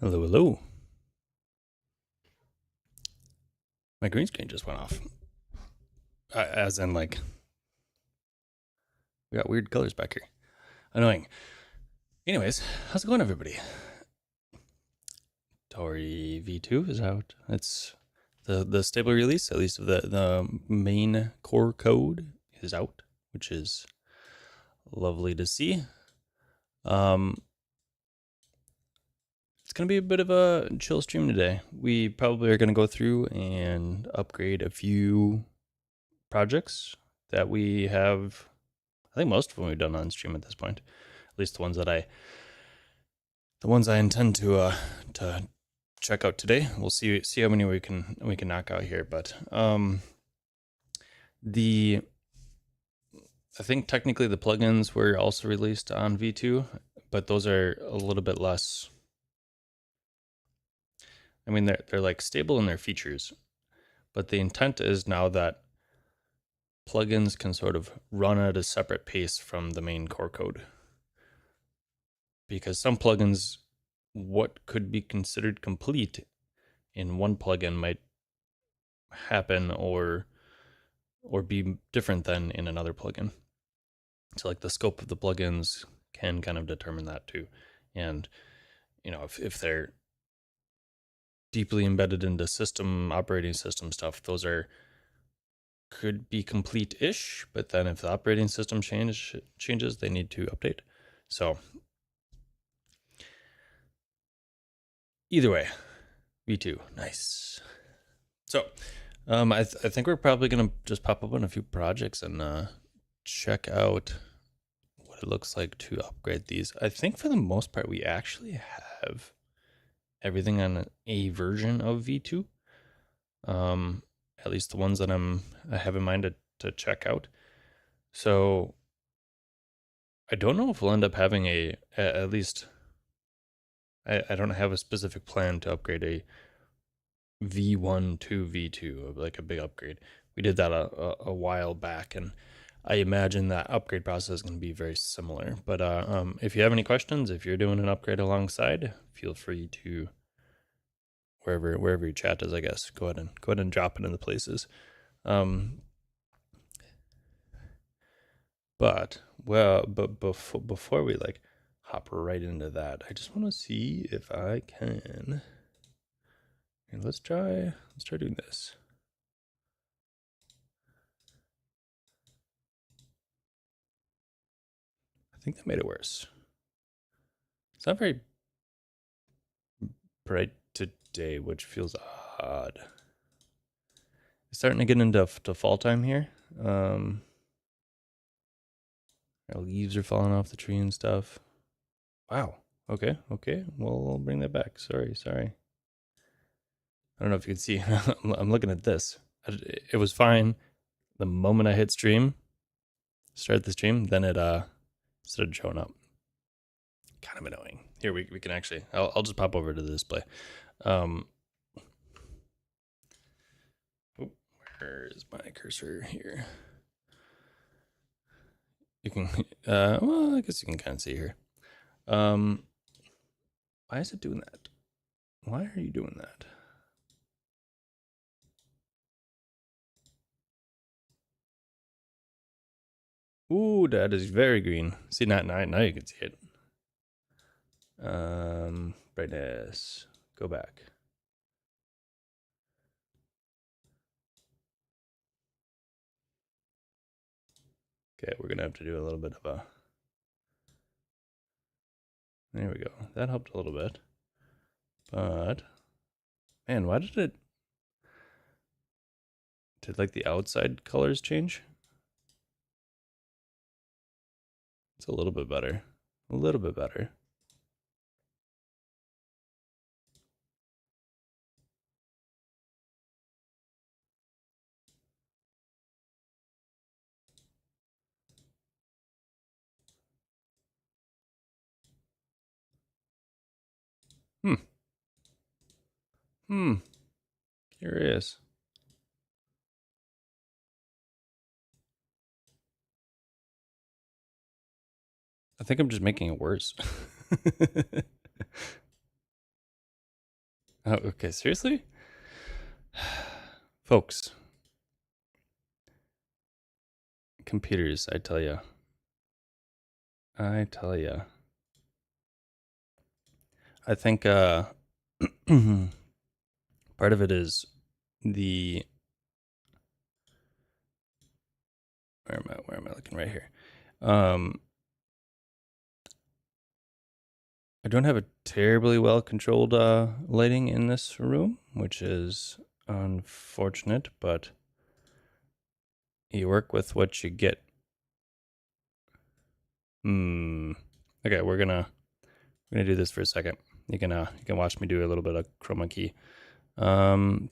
Hello, hello. My green screen just went off. As in, like, we got weird colors back here. Annoying. Anyways, how's it going, everybody? Tauri V2 is out. It's the stable release, at least of the main core code, is out, which is lovely to see. It's going to be a bit of a chill stream today. We probably are going to go through and upgrade a few projects that we have. I think most of them we've done on stream at this point. At least the ones I intend to check out today. We'll see how many we can knock out here. But I think technically the plugins were also released on V2, but those are a little bit less. I mean, they're like stable in their features, but the intent is now that plugins can sort of run at a separate pace from the main core code. Because some plugins, what could be considered complete in one plugin might happen or be different than in another plugin. So like the scope of the plugins can kind of determine that too. And if they're deeply embedded into operating system stuff, those could be complete-ish, but then if the operating system changes, they need to update. So either way, V2, nice. So I think we're probably going to just pop up on a few projects and check out what it looks like to upgrade these. I think for the most part, we actually have everything on a version of V2. At least the ones that I have in mind to check out. So I don't know if we'll end up having at least I don't have a specific plan to upgrade a V1 to V2, like a big upgrade. We did that a while back, and I imagine that upgrade process is going to be very similar. But if you have any questions, if you're doing an upgrade alongside, feel free to wherever your chat is, I guess, go ahead and drop it in the places. But before we like hop right into that, I just want to see if I can. Here, let's try doing this. I think that made it worse. It's not very bright today, which feels odd. It's starting to get into fall time here. Our leaves are falling off the tree and stuff. Wow. Okay. Well, I'll bring that back. Sorry. I don't know if you can see. I'm looking at this. It was fine the moment I hit start the stream, then it started showing up. Kind of annoying. Here we can actually. I'll just pop over to the display. Where is my cursor here? You can. Well, I guess you can kind of see here. Why is it doing that? Why are you doing that? Ooh, that is very green. See, now you can see it. Brightness. Go back. Okay, we're gonna have to do a little bit of a. There we go. That helped a little bit. But man, why did like the outside colors change? It's a little bit better. A little bit better. Curious. I think I'm just making it worse. Oh, okay, seriously? Folks. Computers, I tell ya. I tell ya. I think part of it is the where am I looking right here? I don't have a terribly well controlled lighting in this room, which is unfortunate, but you work with what you get. Okay, we're gonna do this for a second. You can watch me do a little bit of chroma key.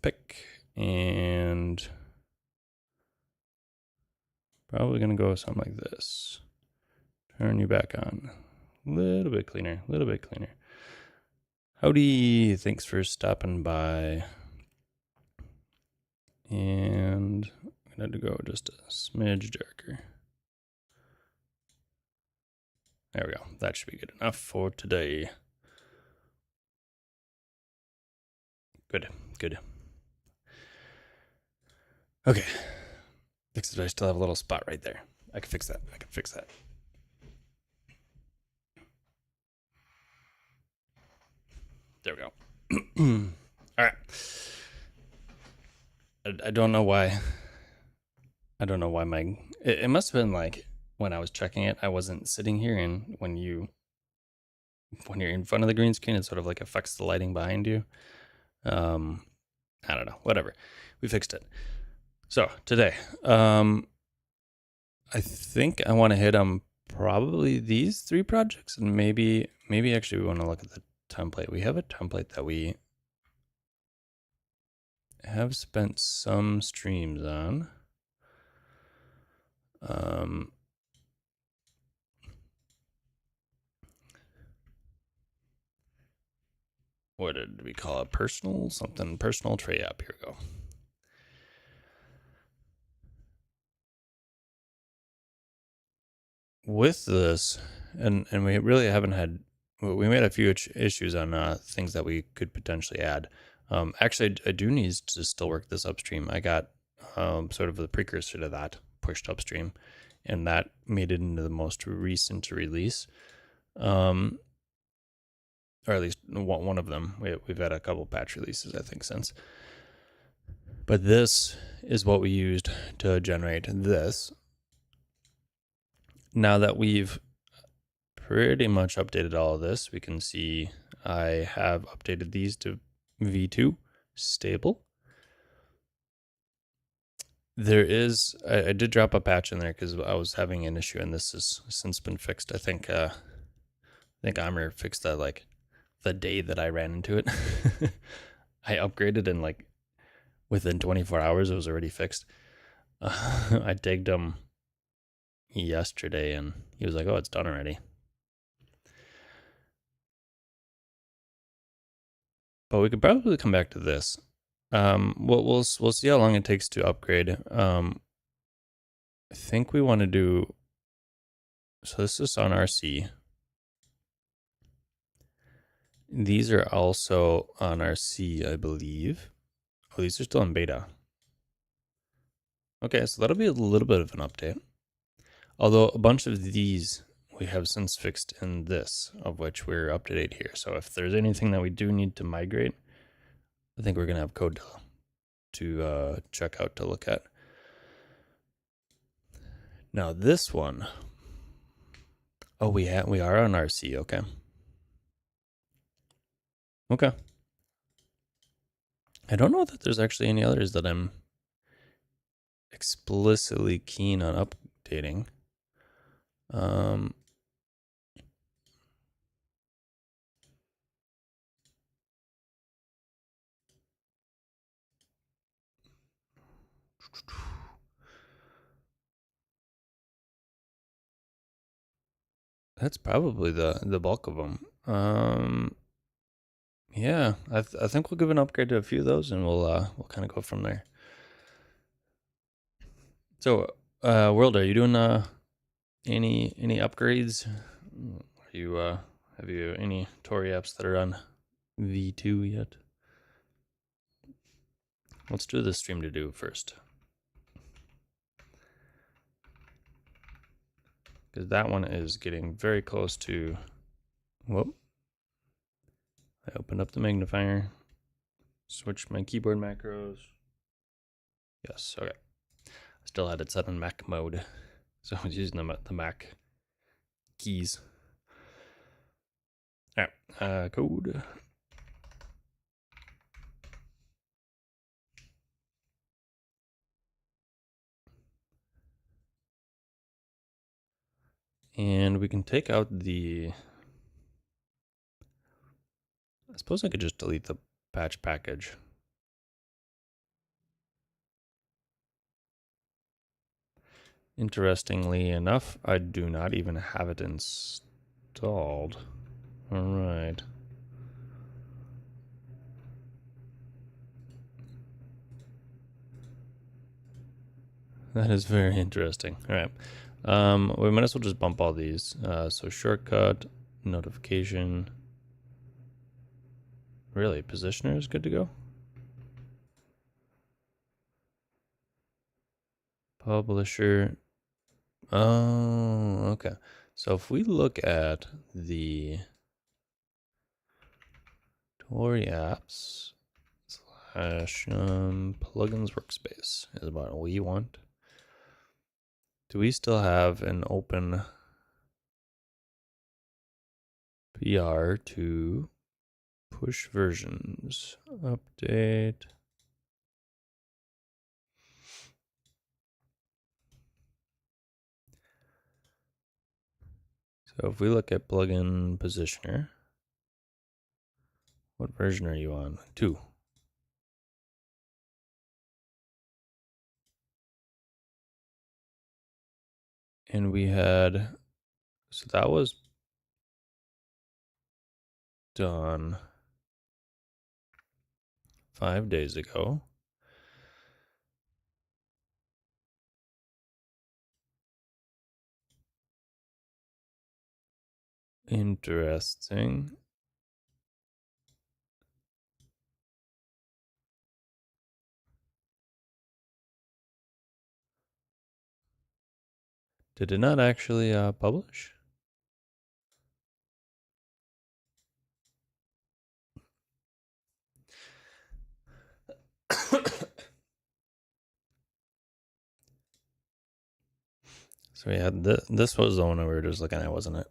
Pick, and probably gonna go something like this. Turn you back on. A little bit cleaner, a little bit cleaner. Howdy, thanks for stopping by. And I'm gonna go just a smidge darker. There we go. That should be good enough for today. Good, good. Okay. Except I still have a little spot right there. I can fix that. I can fix that. There we go. All right. I don't know why. I don't know why my... It must have been like when I was checking it, I wasn't sitting here, and when you're in front of the green screen, it sort of like affects the lighting behind you. I don't know. Whatever. We fixed it. So today, I think I want to hit on probably these 3 projects, and maybe actually we want to look at the template. We have a template that we have spent some streams on. What did we call it? Personal tray app. Here we go. With this, and we really haven't had, we made a few issues on things that we could potentially add. Actually, I do need to still work this upstream. I got sort of the precursor to that pushed upstream, and that made it into the most recent release. Or at least one of them. We've had a couple patch releases, I think, since. But this is what we used to generate this. Now that we've pretty much updated all of this, we can see I have updated these to V2 stable. There is, I did drop a patch in there because I was having an issue, and this has since been fixed. I think Amir fixed that like the day that I ran into it. I upgraded, and like within 24 hours it was already fixed. I tagged him yesterday, and he was like, "Oh, it's done already." But we could probably come back to this. We'll see how long it takes to upgrade. I think we want to do. So this is on RC. These are also on RC, I believe. Oh, these are still in beta. Okay, so that'll be a little bit of an update. Although a bunch of these we have since fixed in this, of which we're up to date here. So if there's anything that we do need to migrate, I think we're going to have code to check out to look at. Now this one, oh, we are on RC, okay. Okay. I don't know that there's actually any others that I'm explicitly keen on updating. That's probably the bulk of them. Yeah, I think we'll give an upgrade to a few of those, and we'll kind of go from there. So, World, are you doing any upgrades? Are you have you any Tauri apps that are on V2 yet? let's do the stream to do first. Because that one is getting very close to, whoop. I opened up the magnifier, switched my keyboard macros. Yes, okay. I still had it set on Mac mode, so I was using the Mac keys. All right, code. And we can take out the, I suppose I could just delete the patch package. Interestingly enough, I do not even have it installed. All right. That is very interesting. All right. We might as well just bump all these. So shortcut, notification. Really, positioner is good to go? Publisher. Oh, okay. So if we look at the Tauri apps / plugins workspace is what we want. Do we still have an open PR to push versions? Update. So if we look at plugin positioner, what version are you on? 2. And we had, so that was done 5 days ago. Interesting. Did it not actually publish? So we had this was the one we were just looking at, wasn't it?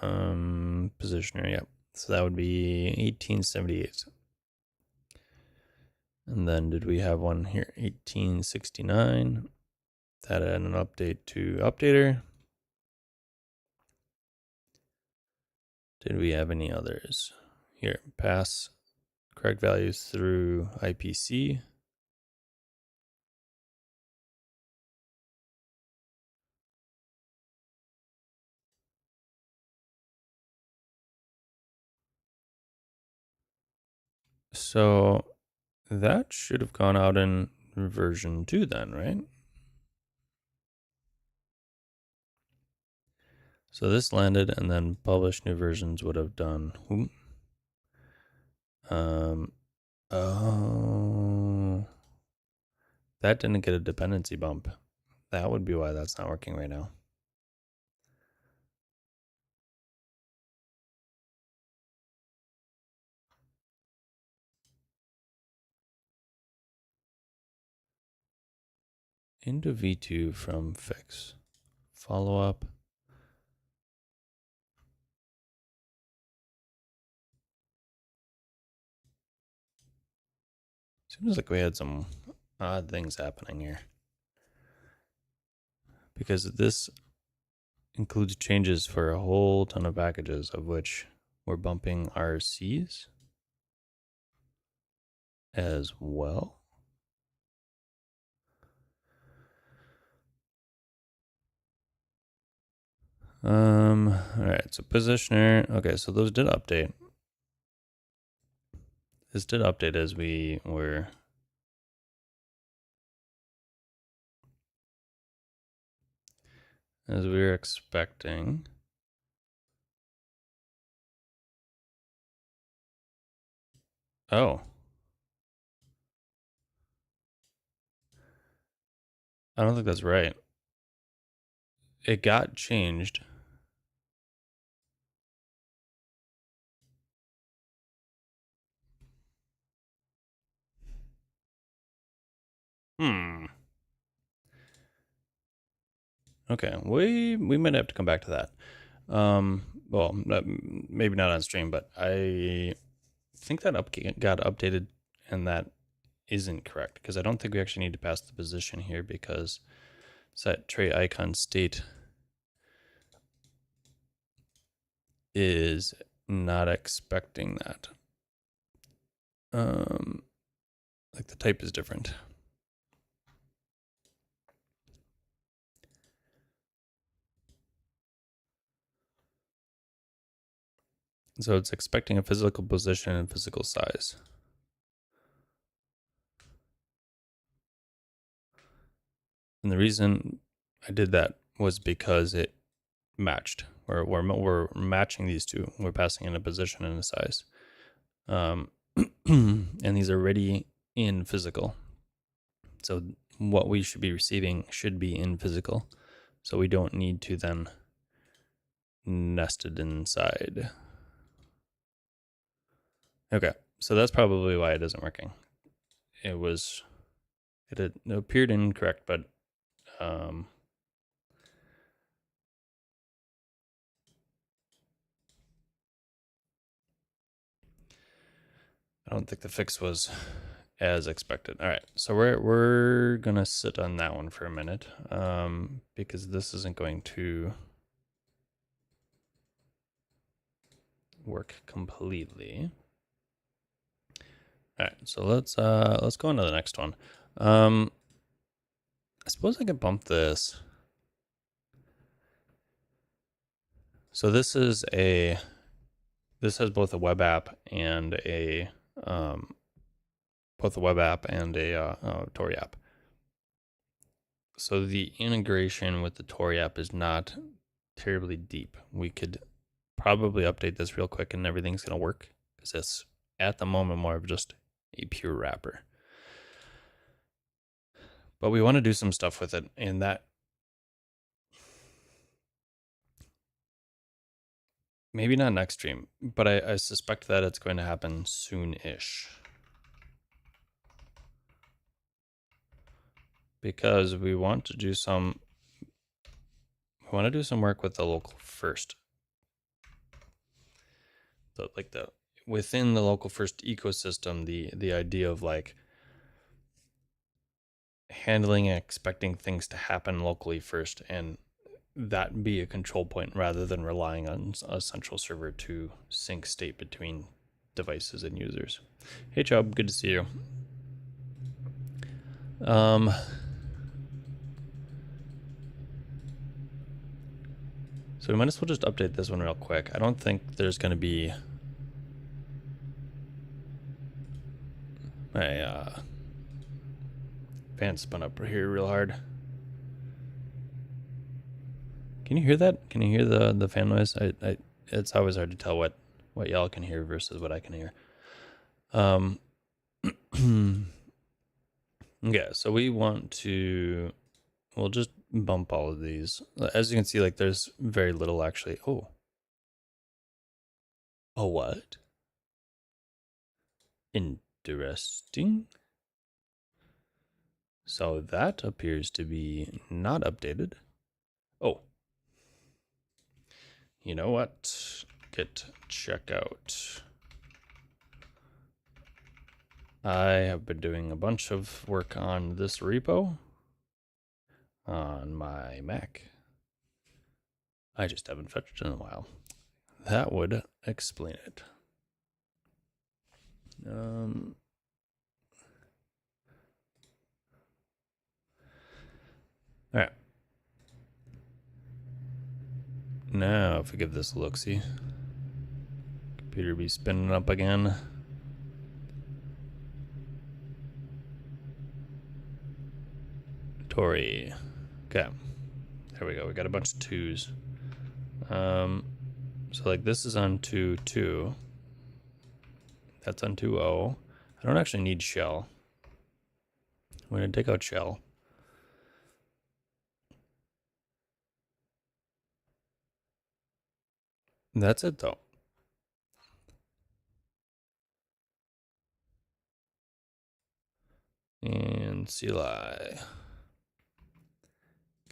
Positioner, yep. So that would be 1878. And then did we have one here? 1869. That had an update to updater. Did we have any others? Here, pass correct values through IPC. So that should have gone out in version 2 then, right? So this landed and then published new versions would have done. Oh, that didn't get a dependency bump. That would be why that's not working right now. Into V2 from fix. Follow up. Seems like we had some odd things happening here. Because this includes changes for a whole ton of packages, of which we're bumping RCs as well. All right, so positioner. Okay, so those did update. This did update as we were expecting. Oh. I don't think that's right. It got changed. Okay, we might have to come back to that. Well, maybe not on stream, but I think that got updated, and that isn't correct because I don't think we actually need to pass the position here because set tray icon state is not expecting that. Like the type is different. So it's expecting a physical position and physical size. And the reason I did that was because it matched. We're matching these two. We're passing in a position and a size. And these are already in physical. So what we should be receiving should be in physical. So we don't need to then nest it inside. Okay, so that's probably why it isn't working. It appeared incorrect, but I don't think the fix was as expected. All right, so we're gonna sit on that one for a minute because this isn't going to work completely. All right, so let's go on to the next one. I suppose I could bump this. So this has both a web app and a Tauri app. So the integration with the Tauri app is not terribly deep. We could probably update this real quick and everything's gonna work because it's at the moment more of just a pure wrapper. But we want to do some stuff with it, and that maybe not next stream, but I suspect that it's going to happen soon-ish. Because we want to do some work with the local first. So like within the local first ecosystem, the idea of like handling and expecting things to happen locally first and that be a control point rather than relying on a central server to sync state between devices and users. Hey Chubb, good to see you. So we might as well just update this one real quick. I don't think there's going to be my fan spun up here real hard. Can you hear that? Can you hear the fan noise? It's always hard to tell what y'all can hear versus what I can hear. Yeah, so we'll just bump all of these. As you can see, like there's very little actually. Oh what? Interesting. So that appears to be not updated. Oh. You know what? Git checkout. I have been doing a bunch of work on this repo on my Mac. I just haven't fetched it in a while. That would explain it. All right. Now, if we give this a look-see, computer be spinning up again. Tauri. Okay. There we go. We got a bunch of 2s. So like this is on 2.2. That's on 2.0. I don't actually need shell. We're going to take out shell. That's it though. And CLI.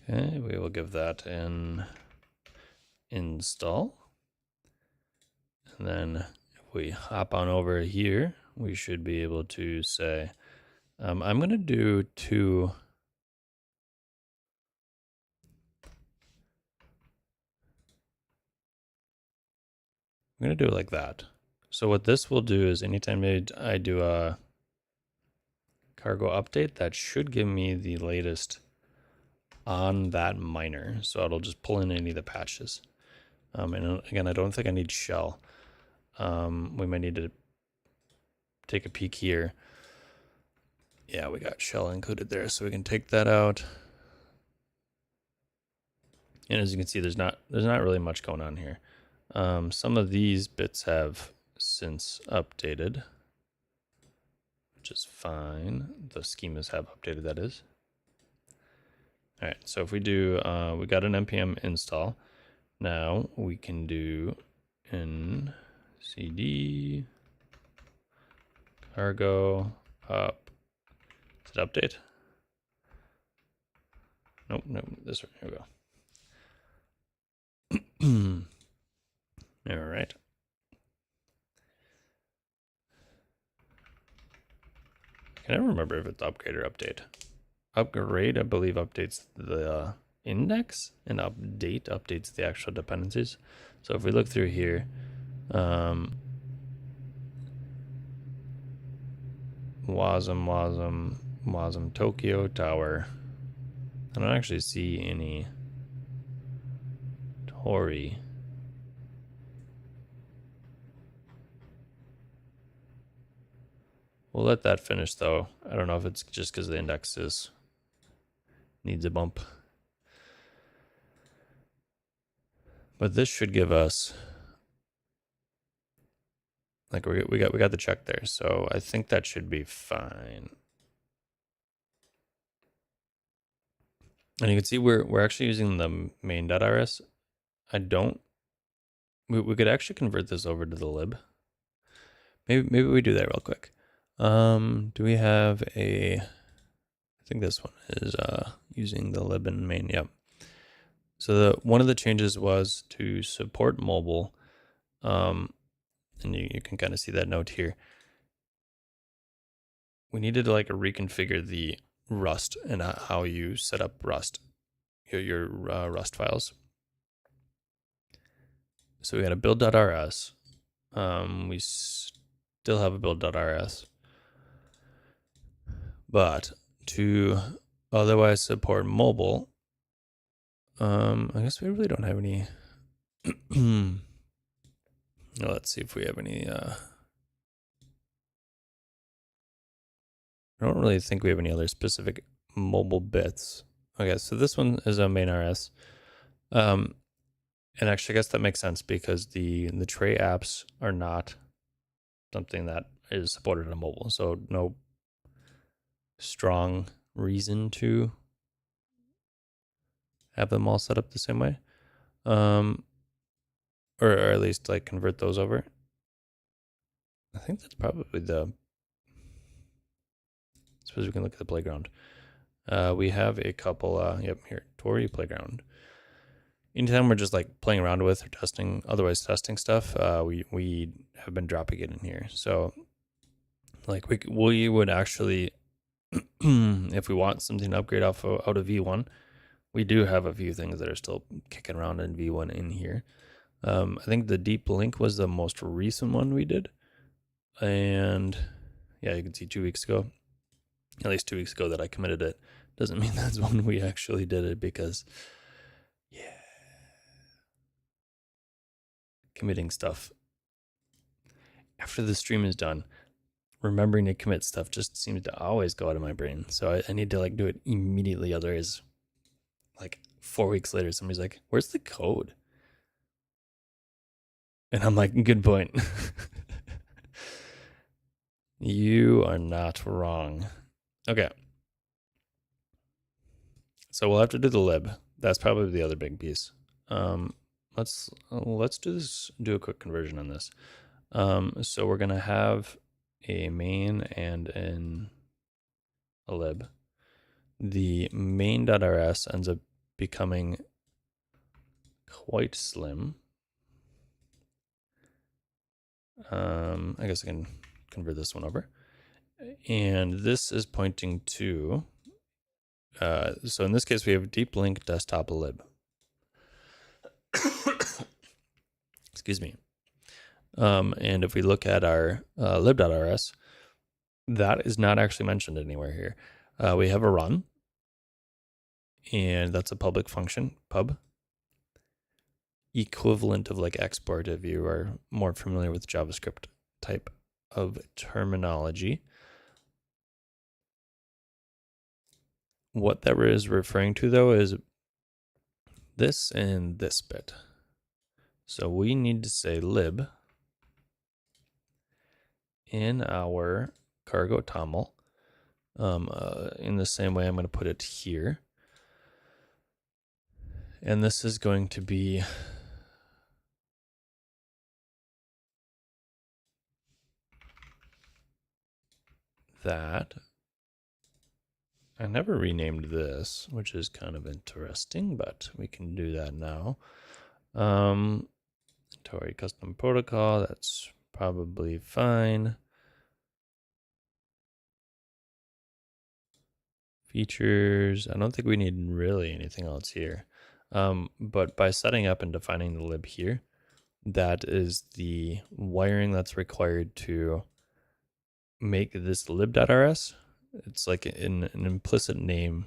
Okay, we will give that an install. And then if we hop on over here, we should be able to say, I'm going to do two. I'm going to do it like that. So what this will do is anytime I do a cargo update, that should give me the latest on that miner. So it'll just pull in any of the patches. And again, I don't think I need shell. We might need to take a peek here. Yeah, we got shell included there, so we can take that out. And as you can see, there's not really much going on here. Some of these bits have since updated, which is fine. The schemas have updated, that is. All right, so if we do, we got an npm install. Now we can do in cd cargo up. Is it update? Nope, this one. Here we go. All right. I can never remember if it's upgrade or update. Upgrade, I believe, updates the index, and update updates the actual dependencies. So if we look through here, Wasm Tokyo Tower. I don't actually see any Tauri. We'll let that finish though. I don't know if it's just because the index needs a bump. But this should give us, like, we got the check there, so I think that should be fine. And you can see we're actually using the main.rs. We could actually convert this over to the lib. Maybe we do that real quick. Do we have I think this one is using the lib and main. Yep. So one of the changes was to support mobile. And you can kind of see that note here. We needed to like reconfigure the Rust and how you set up Rust, your Rust files. So we got a build.rs. We still have a build.rs. But to otherwise support mobile, I guess we really don't have any. Let's see if we have any. I don't really think we have any other specific mobile bits. Okay, so this one is a main RS. And actually, I guess that makes sense because the tray apps are not something that is supported on mobile. So no strong reason to have them all set up the same way. Or at least like convert those over. I think that's probably I suppose we can look at the playground. We have a couple, yep, here, Tauri playground. Anytime we're just like playing around with or testing, otherwise testing stuff, we have been dropping it in here. So like we would actually, if we want something to upgrade out of V1, we do have a few things that are still kicking around in V1 in here. I think the deep link was the most recent one we did. And yeah, you can see 2 weeks ago, at least 2 weeks ago that I committed it. Doesn't mean that's when we actually did it because, yeah, committing stuff. After the stream is done, remembering to commit stuff just seems to always go out of my brain. So I need to like do it immediately. Otherwise, like 4 weeks later, somebody's like, where's the code? And I'm like, good point. You are not wrong. Okay. So we'll have to do the lib. That's probably the other big piece. let's do a quick conversion on this. So we're gonna have a main and a lib. The main.rs ends up becoming quite slim. I guess I can convert this one over. And this is pointing to, so in this case, we have deep link desktop lib. Excuse me. And if we look at our lib.rs, that is not actually mentioned anywhere here. We have a run, and that's a public function, pub. Equivalent of like export if you are more familiar with JavaScript type of terminology. What that is referring to though is this and this bit. So we need to say lib in our cargo toml. In the same way I'm going to put it here. And this is going to be that. I never renamed this, which is kind of interesting, but we can do that now. Tauri custom protocol, that's probably fine. Features, I don't think we need really anything else here. But by setting up and defining the lib here, that is the wiring that's required to make this lib.rs. It's like an implicit name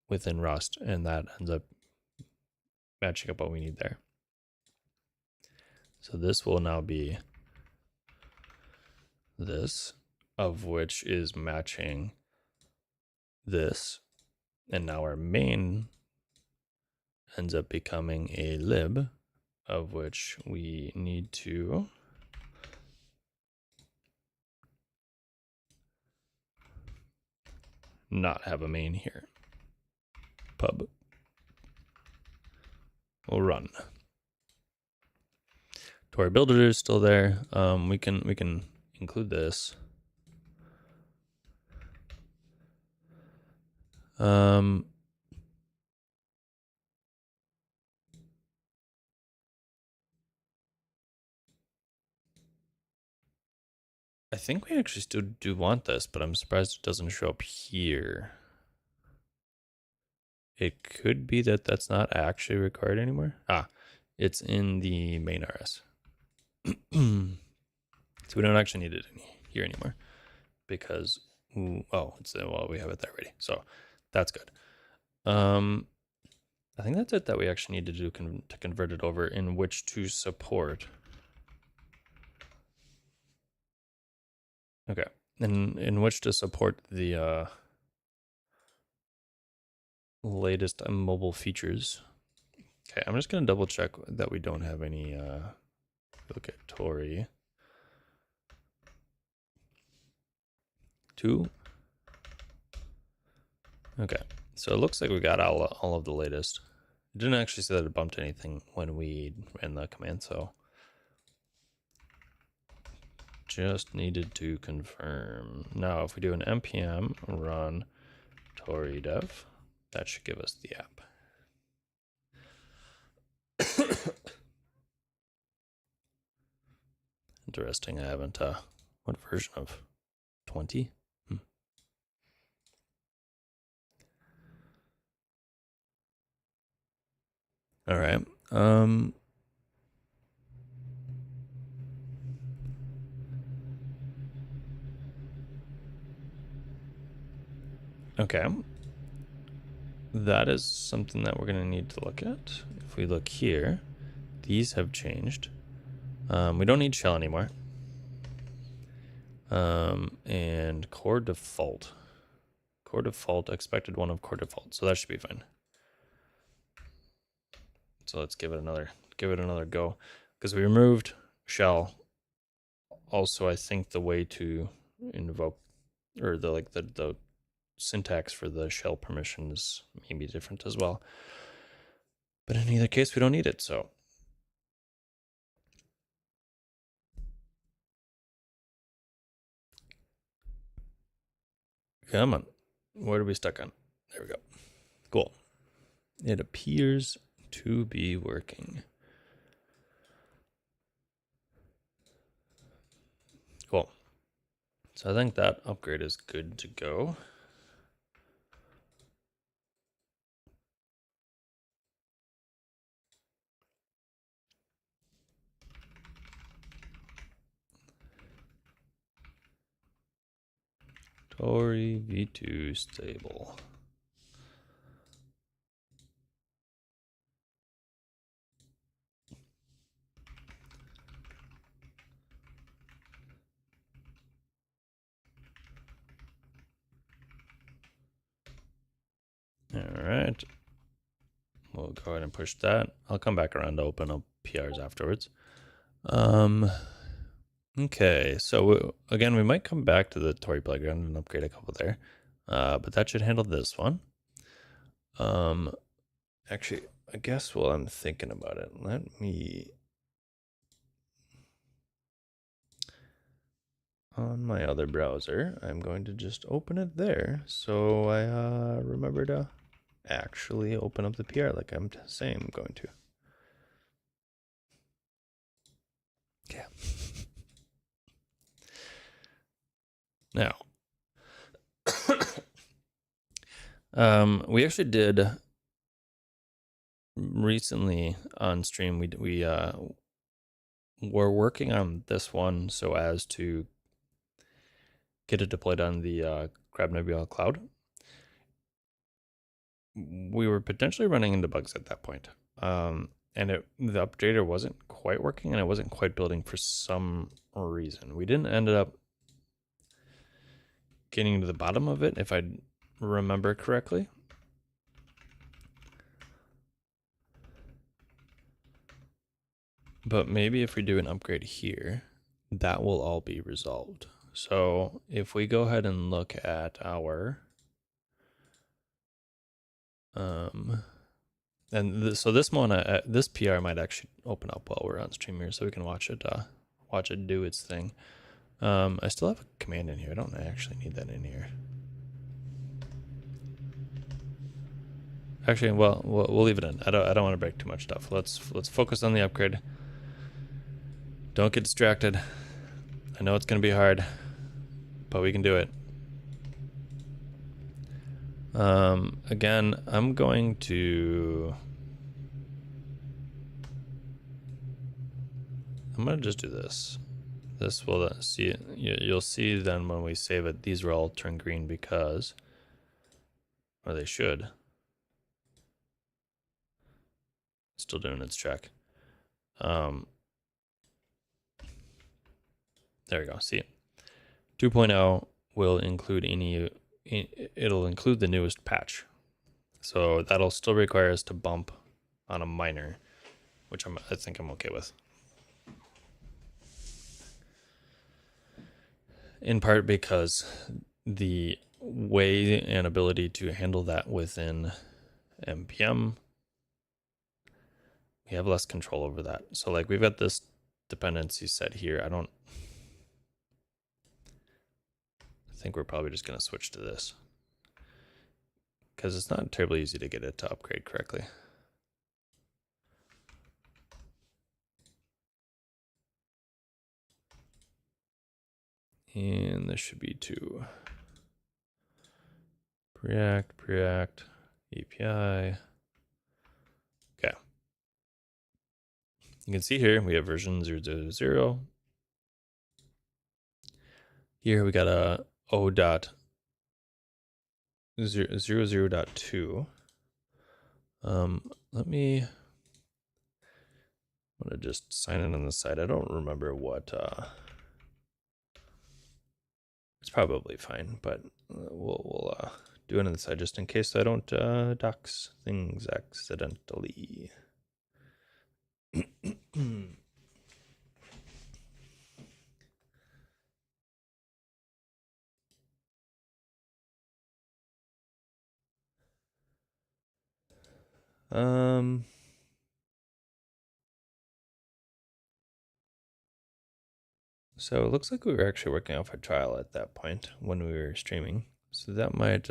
within Rust, and that ends up matching up what we need there. So this will now be this, of which is matching this, and now our main ends up becoming a lib, of which we need to not have a main here. Pub will run. Tauri builder is still there. We can include this. I think we actually still do want this, but I'm surprised it doesn't show up here. It could be that that's not actually required anymore. It's in the main RS. So we don't actually need it in here anymore because, well, we have it there already. So that's good. I think that's it that we actually need to do to convert it over, in which to support. Okay, and in which to support the latest mobile features. Okay, I'm just gonna double check that we don't have any. Look at Tauri 2. Okay, so it looks like we got all of the latest. It didn't actually say that it bumped anything when we ran the command, so just needed to confirm. Now, if we do an npm run Tauri dev, that should give us the app. Interesting. I haven't. What version of 20? All right. Okay. That is something that we're going to need to look at. If we look here, these have changed. We don't need shell anymore. And core default. Core default, expected one of core default. So that should be fine. So let's give it another go. Because we removed shell. Also, I think the way to invoke, or the syntax for the shell permissions may be different as well. But in either case, we don't need it, so. Come on. What are we stuck on? There we go. Cool. It appears to be working. Cool. So I think that upgrade is good to go. Tauri V2 stable. All right. We'll go ahead and push that. I'll come back around to open up PRs afterwards. Okay, so again, we might come back to the Tauri playground and upgrade a couple there. But that should handle this one. Actually, I guess while I'm thinking about it, let me, on my other browser, I'm going to just open it there. So I remember to actually open up the PR like I'm saying I'm going to. Yeah. Now, we actually did recently on stream. We were working on this one so as to get it deployed on the Crab Nebula cloud. We were potentially running into bugs at that point. And the updater wasn't quite working and it wasn't quite building for some reason. We didn't end up getting to the bottom of it, if I remember correctly. But maybe if we do an upgrade here, that will all be resolved. So if we go ahead and look at our so this one, this PR might actually open up while we're on stream here, so we can watch it do its thing. I still have a command in here. I don't actually need that in here. Actually, well, we'll leave it in. I don't want to break too much stuff. Let's focus on the upgrade. Don't get distracted. I know it's gonna be hard, but we can do it. Again, I'm going to just do this. This will see. You'll see then when we save it, these will all turn green because, or they should. Still doing its check. There we go. See, 2.0 will include it'll include the newest patch. So that'll still require us to bump on a minor, which I think I'm okay with. In part because the way and ability to handle that within npm, we have less control over that. So like we've got this dependency set here. I think we're probably just going to switch to this because it's not terribly easy to get it to upgrade correctly. And this should be to Preact API. Okay. You can see here we have version 0.0.0. Here we got a o.0.0.2. Let me, I'm gonna just sign in on the side. I don't remember what, it's probably fine, but we'll do it on the side just in case I don't dox things accidentally. So it looks like we were actually working off a trial at that point when we were streaming. So that might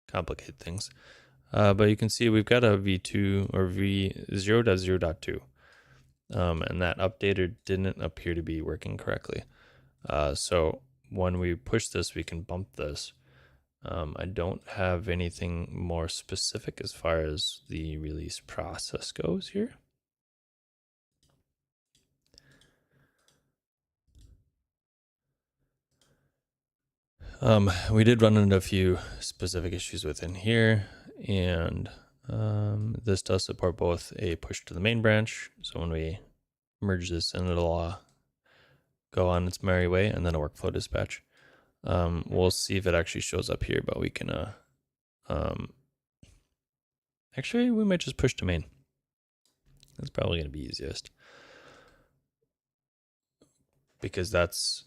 complicate things. But you can see we've got a V2 or V0.0.2. And that updater didn't appear to be working correctly. So when we push this, we can bump this. I don't have anything more specific as far as the release process goes here. We did run into a few specific issues within here, and this does support both a push to the main branch. So when we merge this in, it'll go on its merry way, and then a workflow dispatch. We'll see if it actually shows up here, but we can actually we might just push to main. That's probably going to be easiest, because that's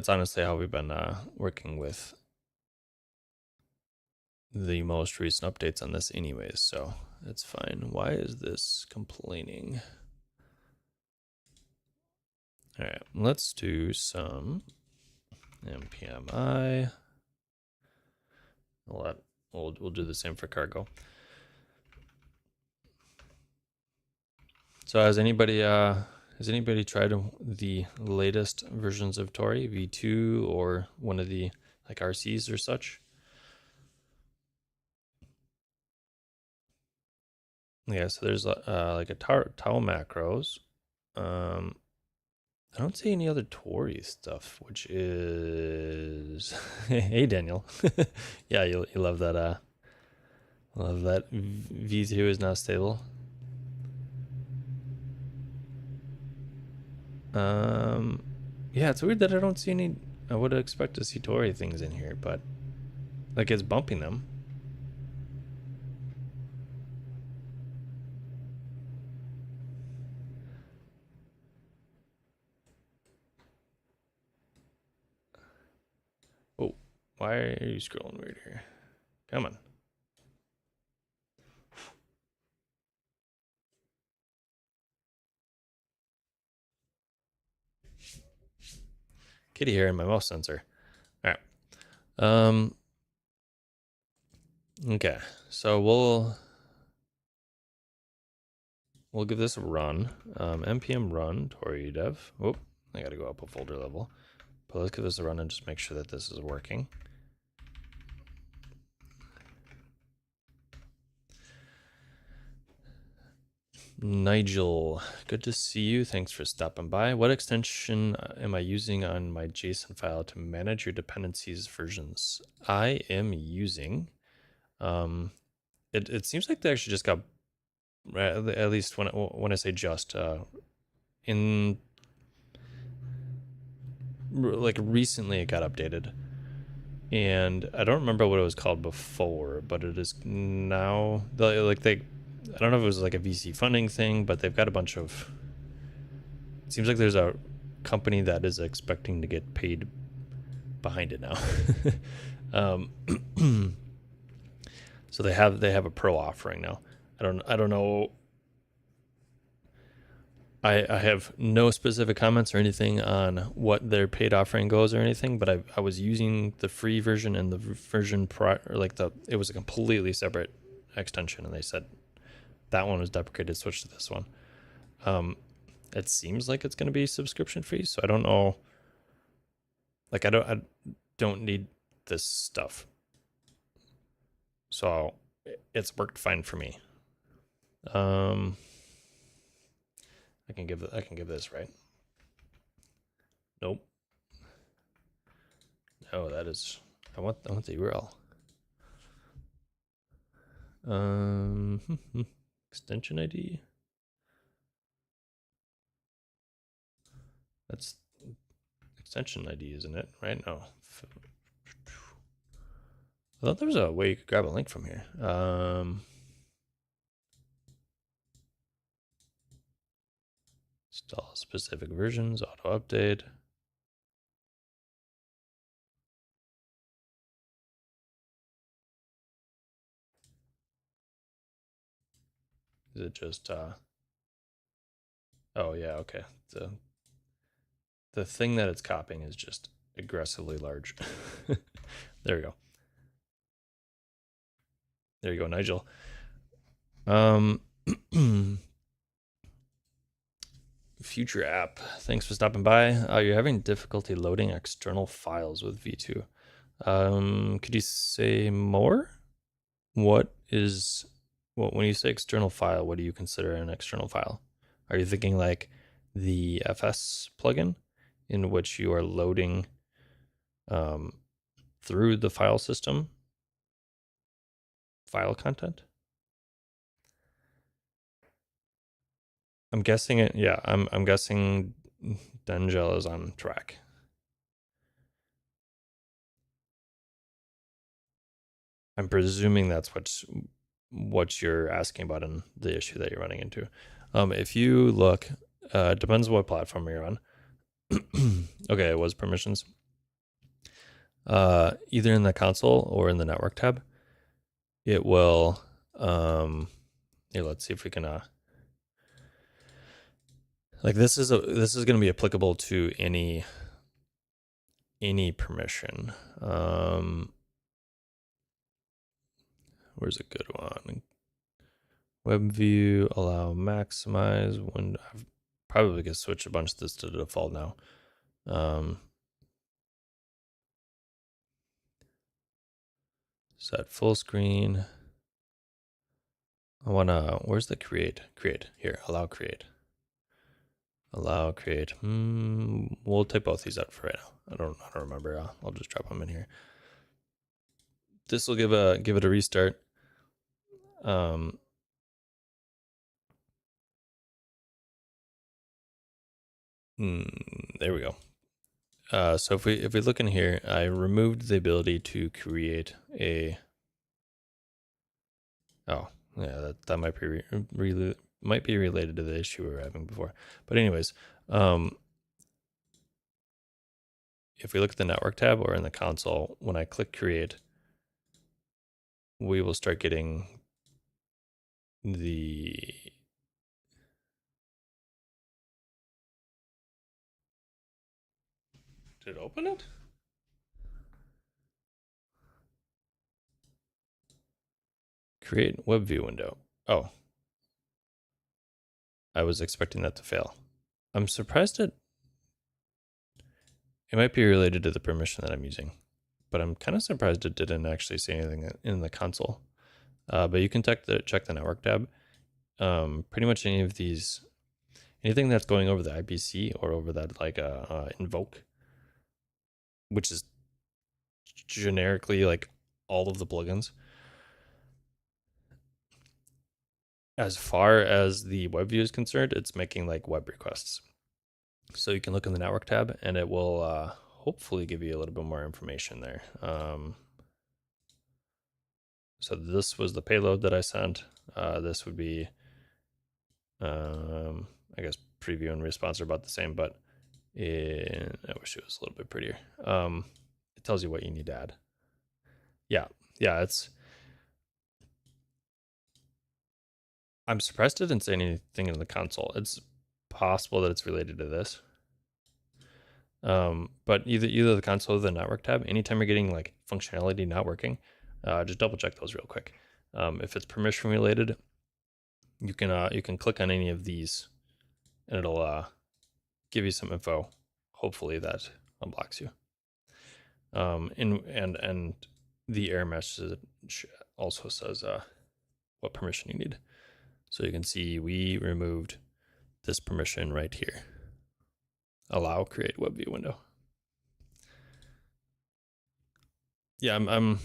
honestly how we've been working with the most recent updates on this anyways, so it's fine. Why is this complaining? All right, let's do some npmi. We'll do the same for cargo. So has anybody tried the latest versions of Tauri V2 or one of the like RCs or such? Yeah, so there's like a tau macros. I don't see any other Tauri stuff, which is hey Daniel. Yeah, you love that love that V2 is not stable. Yeah, it's weird that I don't see any. I would expect to see Tauri things in here, but like it's bumping them. Oh, why are you scrolling weird here? Come on. Kitty hair in my mouse sensor. All right. Okay, so we'll give this a run. npm run Tauri dev. Whoop, I gotta go up a folder level. But let's give this a run and just make sure that this is working. Nigel, good to see you. Thanks for stopping by. What extension am I using on my JSON file to manage your dependencies versions? I am using, it seems like they actually just got, at least when I say just, in like recently it got updated. And I don't remember what it was called before, but it is now, like they, I don't know if it was like a VC funding thing, but they've got a bunch of, it seems like there's a company that is expecting to get paid behind it now. So they have a pro offering now. I don't know. I have no specific comments or anything on what their paid offering goes or anything, but I was using the free version and the version prior, like it was a completely separate extension, and they said that one was deprecated, switch to this one. It seems like it's going to be subscription free, so I don't know. Like I don't need this stuff, so it's worked fine for me. I can give this, right? Nope. No, that is, I want the URL. Extension ID. That's extension ID, isn't it? Right? No. I thought there was a way you could grab a link from here. Install specific versions, auto update. Is it just oh yeah, okay. the thing that it's copying is just aggressively large. There we go. There you go, Nigel. Future app. Thanks for stopping by. You're having difficulty loading external files with V2. Could you say more? When you say external file, what do you consider an external file? Are you thinking like the FS plugin in which you are loading through the file system file content? I'm guessing it. Yeah, I'm guessing Dengel is on track. I'm presuming that's what you're asking about in the issue that you're running into. If you look, depends what platform you're on. Okay, it was permissions. Either in the console or in the network tab, it will. Here, let's see if we can. Like this is going to be applicable to any permission. Where's a good one? Web view, allow maximize when I've probably gonna switch a bunch of this to the default now. Set full screen. I wanna, where's the create? Create, here, allow create. Allow create. We'll take both these out for right now. I don't remember. I'll just drop them in here. This will give it a restart. There we go. So if we look in here, I removed the ability to create a. Oh yeah, that might be might be related to the issue we were having before. But anyways, if we look at the network tab or in the console, when I click create, we will start getting the Did it open it? Create web view window. Oh. I was expecting that to fail. I'm surprised it might be related to the permission that I'm using, but I'm kind of surprised it didn't actually say anything in the console. But you can check the network tab. Pretty much any of these, anything that's going over the IPC or over that like invoke, which is generically like all of the plugins. As far as the web view is concerned, it's making like web requests. So you can look in the network tab and it will hopefully give you a little bit more information there. So this was the payload that I sent. This would be, I guess preview and response are about the same, but I wish it was a little bit prettier. It tells you what you need to add. Yeah, it's, I'm surprised it didn't say anything in the console. It's possible that it's related to this. But either the console or the network tab, anytime you're getting like functionality not working, just double check those real quick. If it's permission related, you can click on any of these and it'll give you some info, hopefully that unblocks you. And the error message also says what permission you need. So you can see we removed this permission right here. Allow create web view window. Yeah, I'm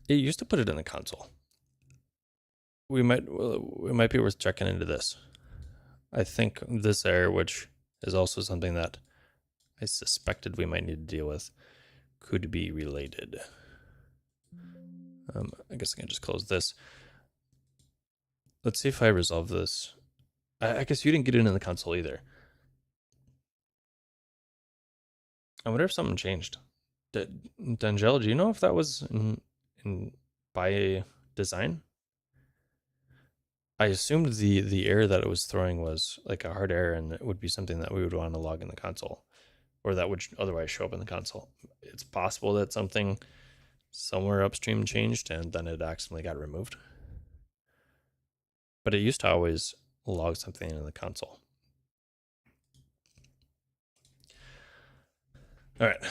it used to put it in the console. We might be worth checking into this. I think this error, which is also something that I suspected we might need to deal with, could be related. I guess I can just close this. Let's see if I resolve this. I guess you didn't get it in the console either. I wonder if something changed. Dengel, do you know if that was in by design? I assumed the error that it was throwing was like a hard error, and it would be something that we would want to log in the console, or that would otherwise show up in the console. It's possible that something somewhere upstream changed and then it accidentally got removed. But it used to always log something in the console. All right.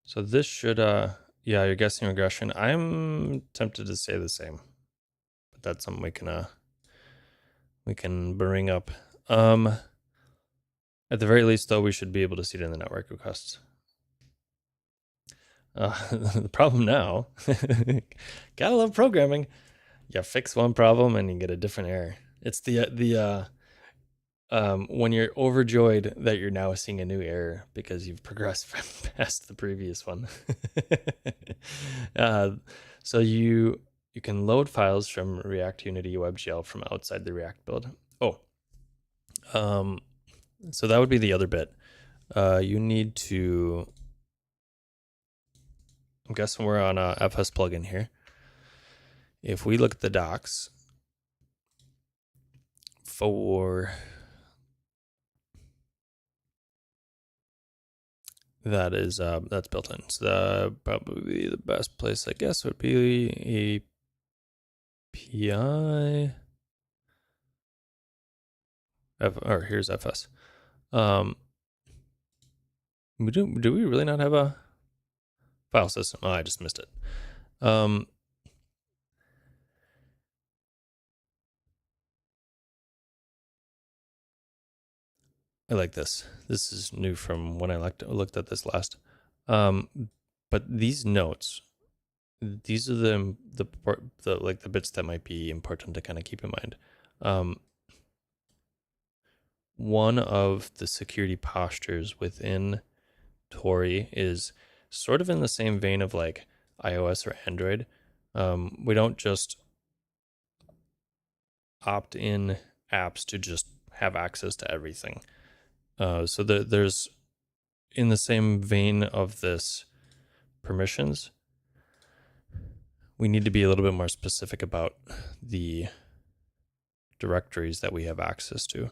So this should, yeah, you're guessing regression. I'm tempted to say the same, but that's something we can bring up. At the very least, though, we should be able to see it in the network requests. The problem now, gotta love programming. You fix one problem and you get a different error. It's when you're overjoyed that you're now seeing a new error because you've progressed past the previous one. So you can load files from React Unity WebGL from outside the React build. So that would be the other bit. You need to, I'm guessing we're on a FS plugin here. If we look at the docs for that's built in. So probably the best place, I guess, would be a PI. Or here's FS. Do we really not have a file system? Oh, I just missed it. I like this. This is new from when I looked at this last. But these notes, these are the bits that might be important to kind of keep in mind. One of the security postures within Tauri is sort of in the same vein of like iOS or Android. We don't just opt in apps to just have access to everything. So there's, in the same vein of this permissions, we need to be a little bit more specific about the directories that we have access to.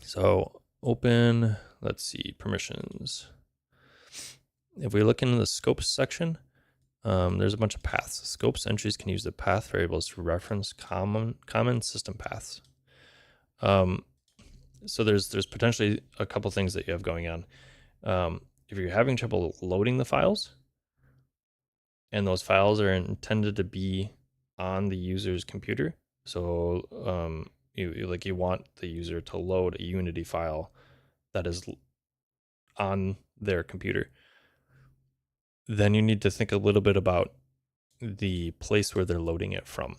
So open, let's see, permissions. If we look into the scopes section, there's a bunch of paths. Scopes entries can use the path variables to reference common system paths. So there's potentially a couple things that you have going on. If you're having trouble loading the files, and those files are intended to be on the user's computer, so you want the user to load a Unity file that is on their computer, then you need to think a little bit about the place where they're loading it from,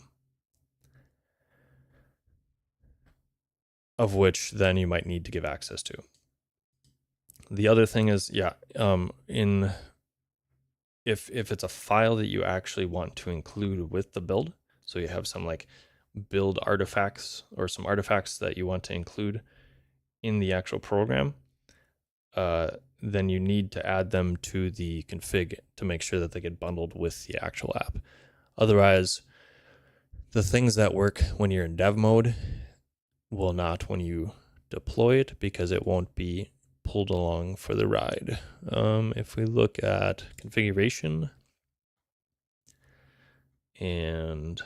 of which then you might need to give access to. The other thing is, if it's a file that you actually want to include with the build, so you have some like build artifacts or some artifacts that you want to include in the actual program, then you need to add them to the config to make sure that they get bundled with the actual app. Otherwise, the things that work when you're in dev mode will not when you deploy it, because it won't be pulled along for the ride. If we look at configuration and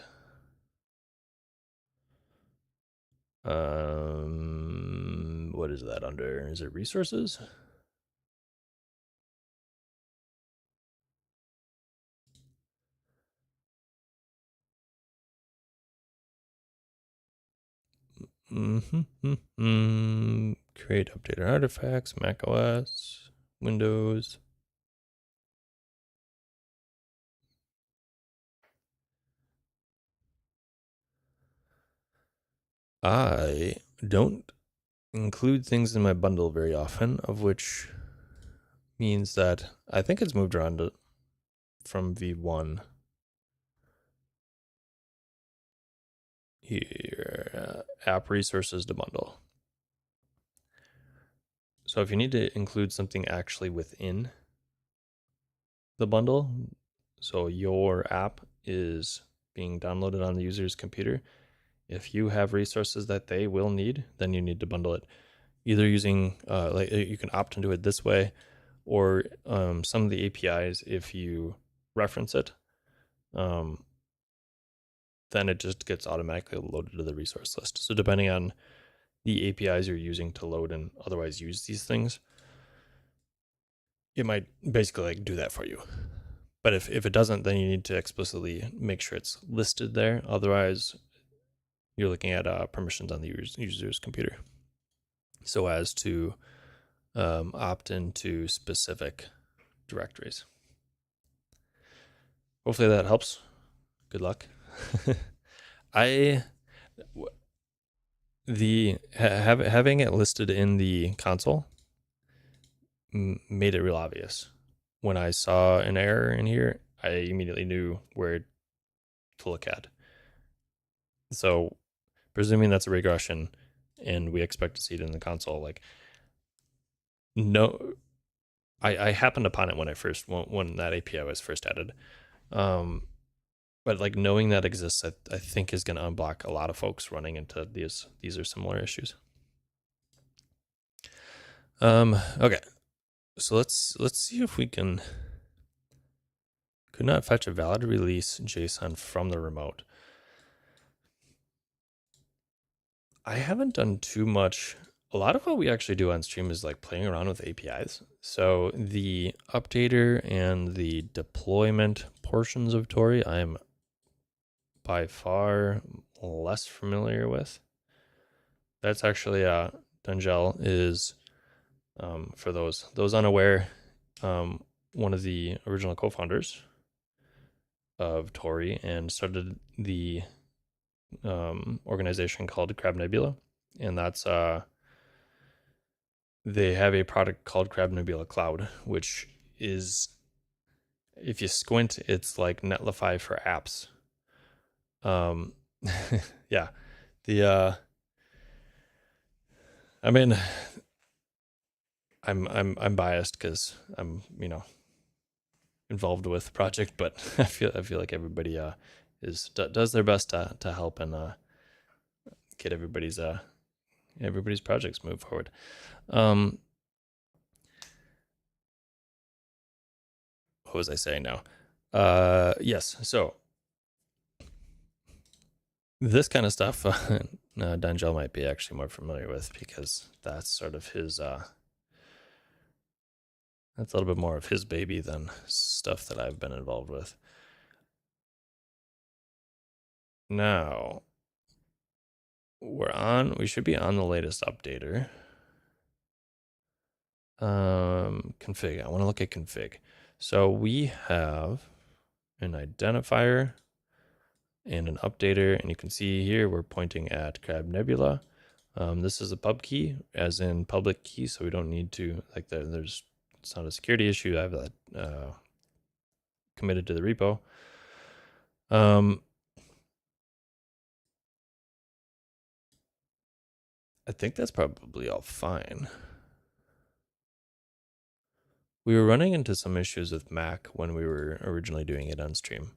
what is that under? Is it resources? Create updated artifacts, Mac OS, Windows. I don't include things in my bundle very often, of which means that I think it's moved around from V1. Here, app resources to bundle. So if you need to include something actually within the bundle, so your app is being downloaded on the user's computer, if you have resources that they will need, then you need to bundle it. Either using, like you can opt into it this way, or some of the APIs, if you reference it, then it just gets automatically loaded to the resource list. So depending on the APIs you're using to load and otherwise use these things, it might basically like do that for you. But if it doesn't, then you need to explicitly make sure it's listed there. Otherwise, you're looking at permissions on the user's computer, so as to opt into specific directories. Hopefully that helps. Good luck. Having it listed in the console made it real obvious. When I saw an error in here, I immediately knew where to look at. So, presuming that's a regression, and we expect to see it in the console, like, no, I happened upon it when that API was first added. But like knowing that exists, I think is going to unblock a lot of folks running into these are similar issues. Okay, so let's see if we can. Could not fetch a valid release JSON from the remote. I haven't done too much. A lot of what we actually do on stream is like playing around with APIs. So the updater and the deployment portions of Tauri, I'm by far less familiar with. That's actually Dangel is, for those unaware, one of the original co-founders of Tauri and started the organization called Crab Nebula, and that's they have a product called Crab Nebula Cloud, which is, if you squint, it's like Netlify for apps. Yeah, I mean, I'm biased because I'm involved with the project, but I feel like everybody does their best to help and get everybody's projects move forward. What was I saying now? Yes, so this kind of stuff Dangel might be actually more familiar with, because that's sort of his that's a little bit more of his baby than stuff that I've been involved with. Now, we should be on the latest updater. Config, I want to look at config. So we have an identifier and an updater, and you can see here we're pointing at Crab Nebula. This is a pub key, as in public key, so we don't need to, like, it's not a security issue. I have that committed to the repo. I think that's probably all fine. We were running into some issues with Mac when we were originally doing it on stream.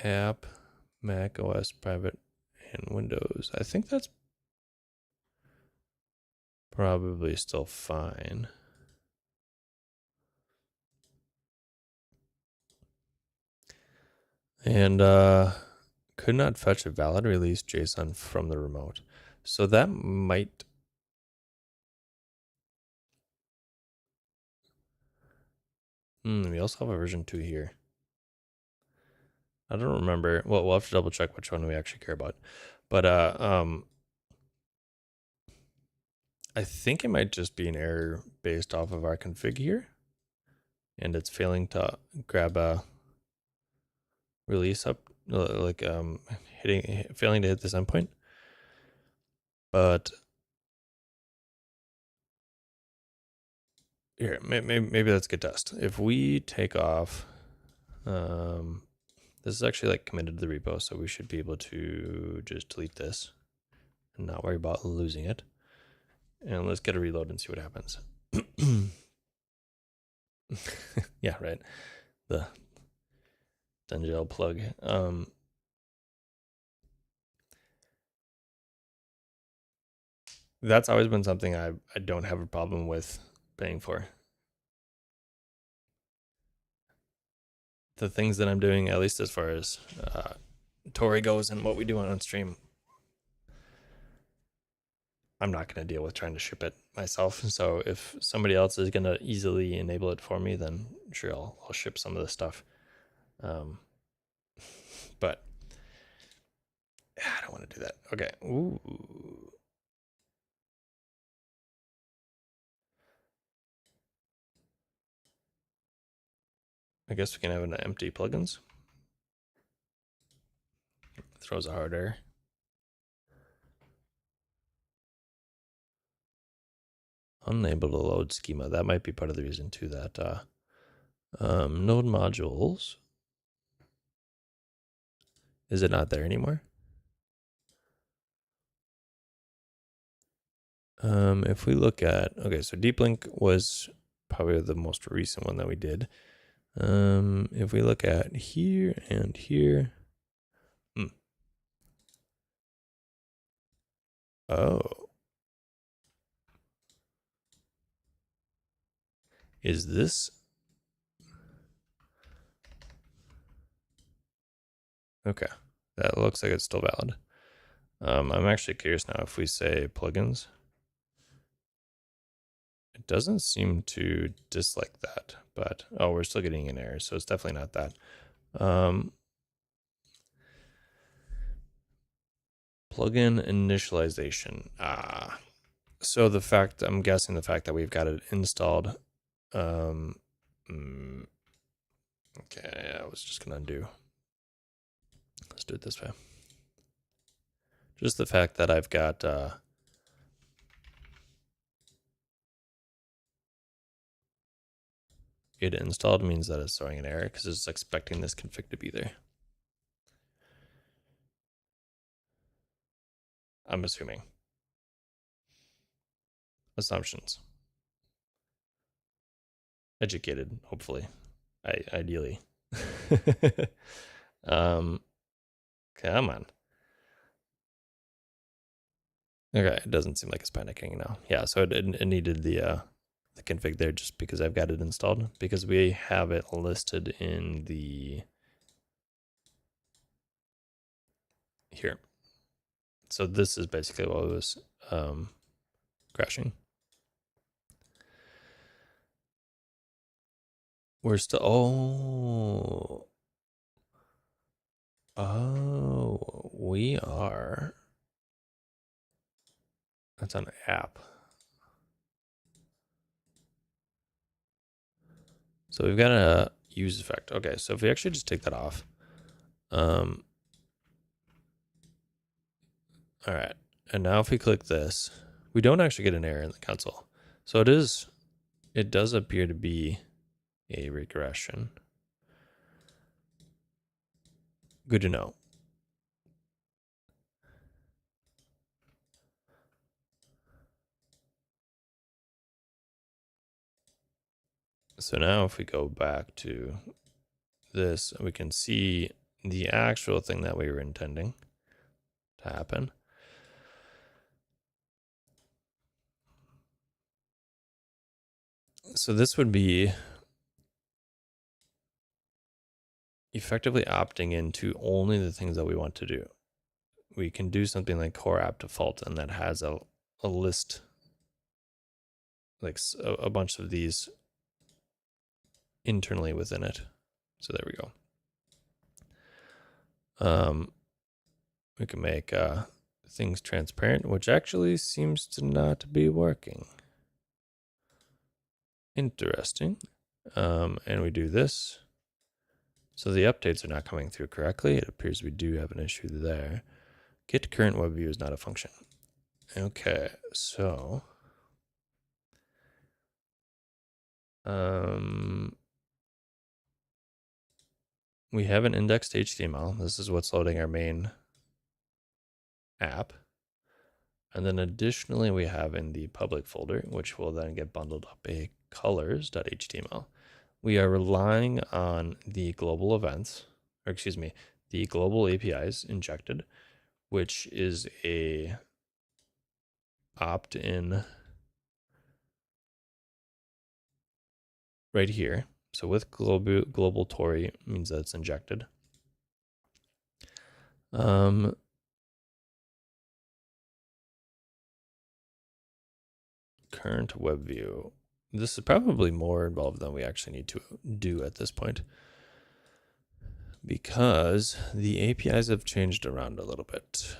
App, Mac OS private, and Windows. I think that's probably still fine. And could not fetch a valid release JSON from the remote. So that might... we also have a version 2 here. I don't remember. Well, we'll have to double check which one we actually care about. But I think it might just be an error based off of our config here, and it's failing to grab a release up, like failing to hit this endpoint. But here, maybe let's get test. If we take off, this is actually like committed to the repo, so we should be able to just delete this and not worry about losing it. And let's get a reload and see what happens. Yeah, right. The Dengel plug. That's always been something I don't have a problem with paying for. The things that I'm doing, at least as far as Tauri goes and what we do on stream, I'm not going to deal with trying to ship it myself. So if somebody else is going to easily enable it for me, then sure, I'll ship some of the stuff. But I don't want to do that. Okay. Ooh. I guess we can have an empty plugins. Throws a hard error. Unable to load schema. That might be part of the reason too that node modules. Is it not there anymore? If we look at, okay, so Deep Link was probably the most recent one that we did. If we look at here and here, oh, is this? Okay, that looks like it's still valid. I'm actually curious now if we say plugins. It doesn't seem to dislike that, but oh, we're still getting an error, so it's definitely not that. Plugin initialization. So the fact, I'm guessing the fact that we've got it installed. Okay, I was just gonna undo. Let's do it this way. Just the fact that I've got it installed means that it's throwing an error because it's expecting this config to be there. I'm assuming. Assumptions. Educated, hopefully. Ideally. Come on. Okay, it doesn't seem like it's panicking now. Yeah, so it needed the config there just because I've got it installed, because we have it listed in the here. So this is basically what was crashing. We're still, oh, we are, that's an app. So we've got a use effect. Okay, so if we actually just take that off, all right, and now if we click this, we don't actually get an error in the console. So it does appear to be a regression. Good to know. So now if we go back to this, we can see the actual thing that we were intending to happen. So this would be effectively opting into only the things that we want to do. We can do something like core app default, and that has a list, like a bunch of these internally within it. So there we go. We can make things transparent, which actually seems to not be working. Interesting. And we do this. So the updates are not coming through correctly. It appears we do have an issue there. Get current web view is not a function. Okay, so we have an indexed HTML. This is what's loading our main app. And then additionally, we have in the public folder, which will then get bundled up, a colors.html. we are relying on the global events, or excuse me, the global APIs injected, which is a opt-in right here. So with global Tauri means that it's injected. Current web view. This is probably more involved than we actually need to do at this point, because the APIs have changed around a little bit.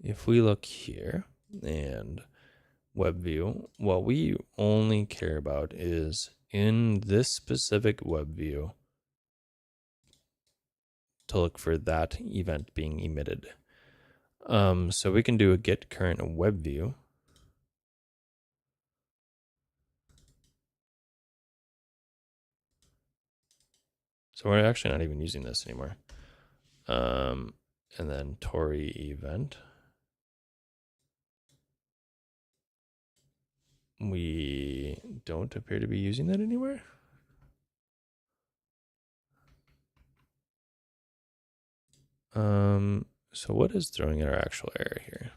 If we look here and web view, what we only care about is in this specific web view to look for that event being emitted. So we can do a get current web view. So we're actually not even using this anymore. And then Tauri event. We don't appear to be using that anywhere. So what is throwing our actual error here?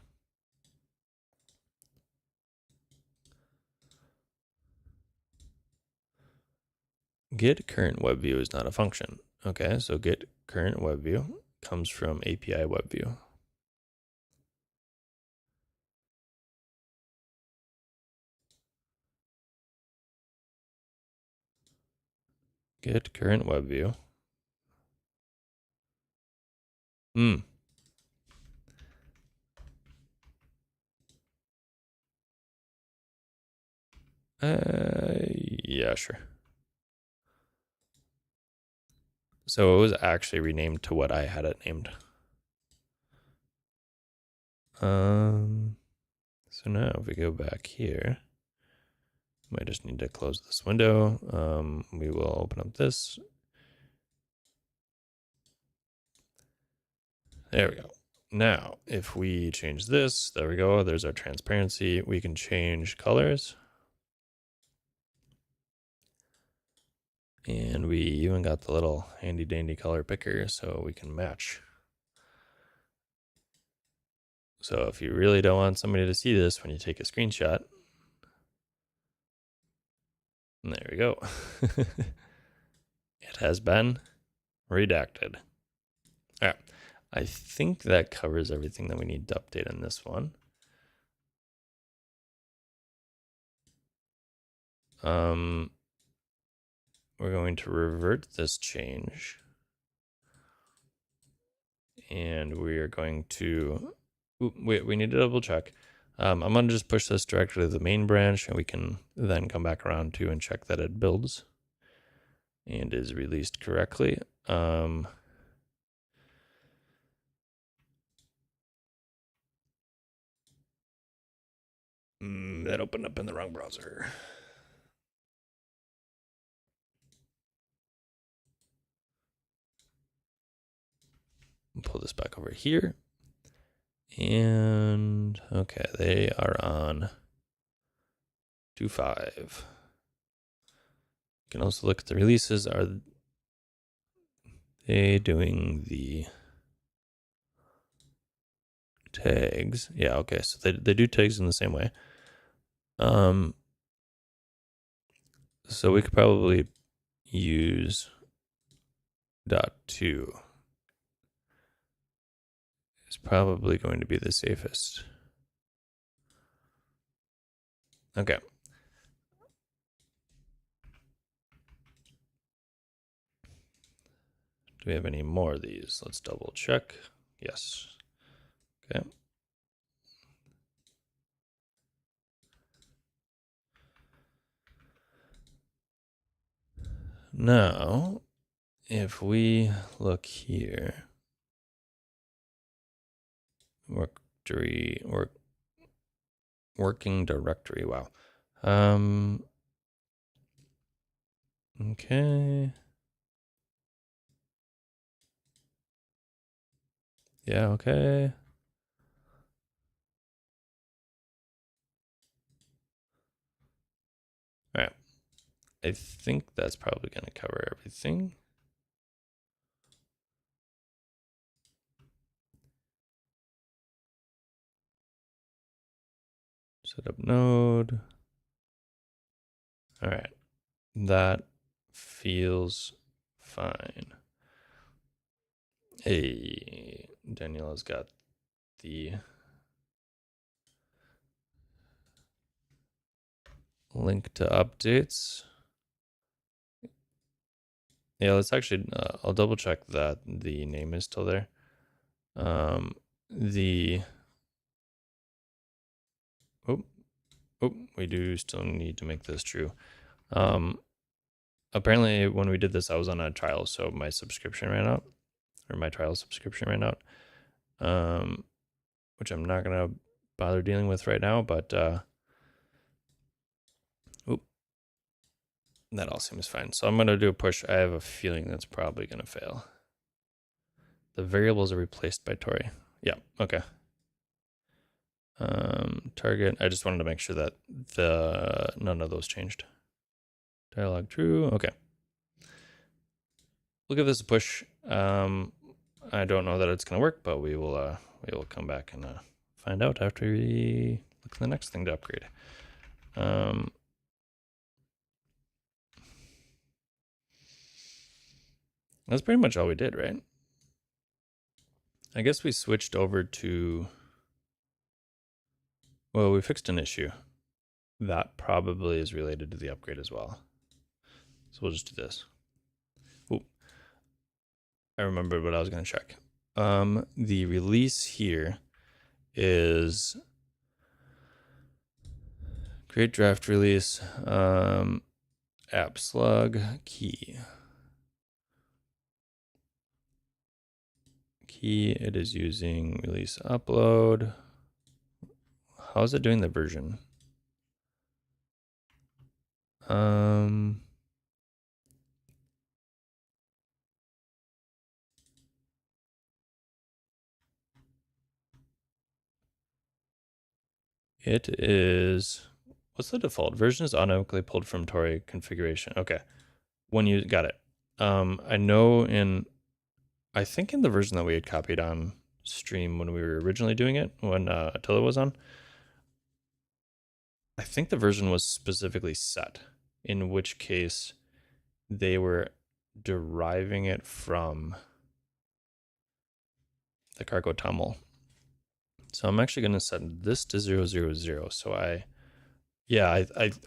Get current web view is not a function. Okay, so get current web view comes from API web view. Get current web view. Yeah, sure. So it was actually renamed to what I had it named. So now if we go back here, I just need to close this window. We will open up this. There we go. Now, if we change this, there we go. There's our transparency. We can change colors. And we even got the little handy dandy color picker so we can match. So if you really don't want somebody to see this when you take a screenshot, there we go. It has been redacted. All right. I think that covers everything that we need to update in this one. We're going to revert this change. And we are going to, we need to double check. I'm going to just push this directly to the main branch, and we can then come back around to and check that it builds and is released correctly. That opened up in the wrong browser. Pull this back over here. And okay, they are on 2.5. You can also look at the releases. Are they doing the tags? Yeah, okay, so they do tags in the same way. So we could probably use .2. It's probably going to be the safest. Okay. Do we have any more of these? Let's double check. Yes. Okay. Now, if we look here, working directory. Wow. Okay. Yeah, okay. All right. I think that's probably going to cover everything. Set up node. All right. That feels fine. Hey, Daniela's got the link to updates. Yeah, let's actually, I'll double check that the name is still there. We do still need to make this true. Apparently when we did this, I was on a trial, so my subscription ran out, or my trial subscription ran out, which I'm not gonna bother dealing with right now, but that all seems fine. So I'm gonna do a push. I have a feeling that's probably gonna fail. The variables are replaced by Tauri. Yeah, okay. Target, I just wanted to make sure that none of those changed. Dialog true, okay. We'll give this a push. I don't know that it's gonna work, but we will come back and find out after we look at the next thing to upgrade. That's pretty much all we did, right? I guess we switched over to, well, we fixed an issue. That probably is related to the upgrade as well. So we'll just do this. Ooh, I remembered what I was gonna check. The release here is create draft release, app slug key. It is using release upload. How is it doing the version? It is, what's the default version? Is automatically pulled from Tauri configuration. Okay, when you got it. I know I think in the version that we had copied on stream when we were originally doing it, when Attila was on, I think the version was specifically set, in which case they were deriving it from the cargo toml. So I'm actually going to set this to 000. So I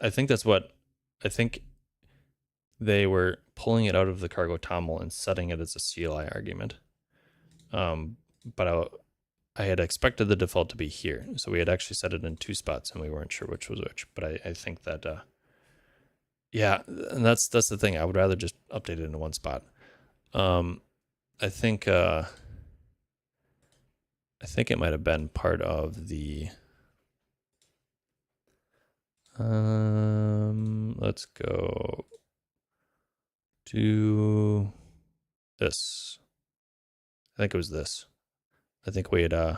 think that's what, I think they were pulling it out of the cargo toml and setting it as a CLI argument. But I had expected the default to be here. So we had actually set it in 2 spots and we weren't sure which was which. But I think that, yeah, and that's the thing. I would rather just update it in 1 spot. I think it might have been part of the, let's go to this. I think it was this. I think we had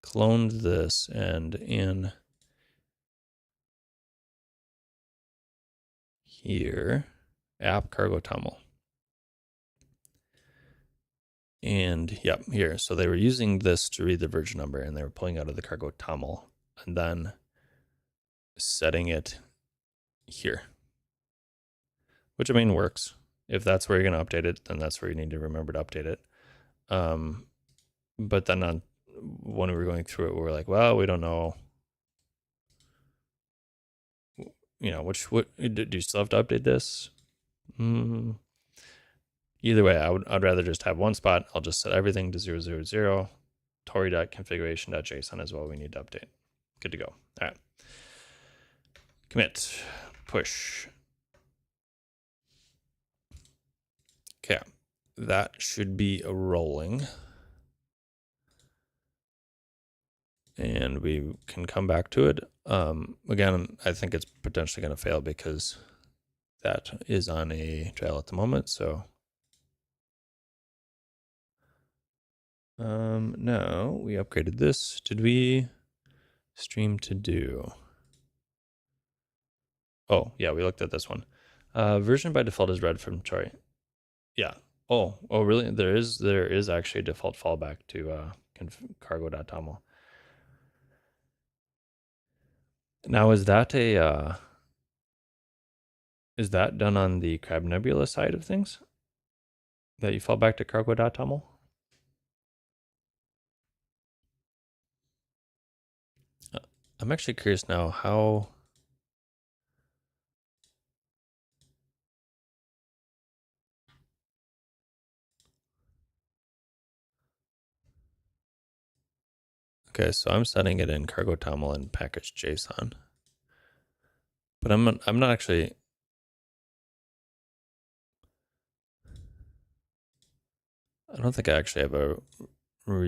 cloned this and in here, app cargo toml. And yep, here. So they were using this to read the version number and they were pulling out of the cargo toml and then setting it here, which I mean works. If that's where you're going to update it, then that's where you need to remember to update it. But then when we were going through it, we were like, well, we don't know, you know, what do you still have to update this? Either way, I'd rather just have 1 spot. I'll just set everything to 000. Tauri.configuration.json is what we need to update. Good to go. All right. Commit, push. Okay, that should be a rolling. And we can come back to it. Again, I think it's potentially going to fail because that is on a trial at the moment. So now we upgraded this. Did we stream to do? Oh yeah, we looked at this one. Version by default is read from Tauri. Yeah. Oh, really? There is actually a default fallback to cargo.toml. Now, is that done on the Crab Nebula side of things? That you fall back to cargo.toml? I'm actually curious now how. Okay, so I'm setting it in cargo toml and package JSON, but I'm not actually. I don't think I actually have a I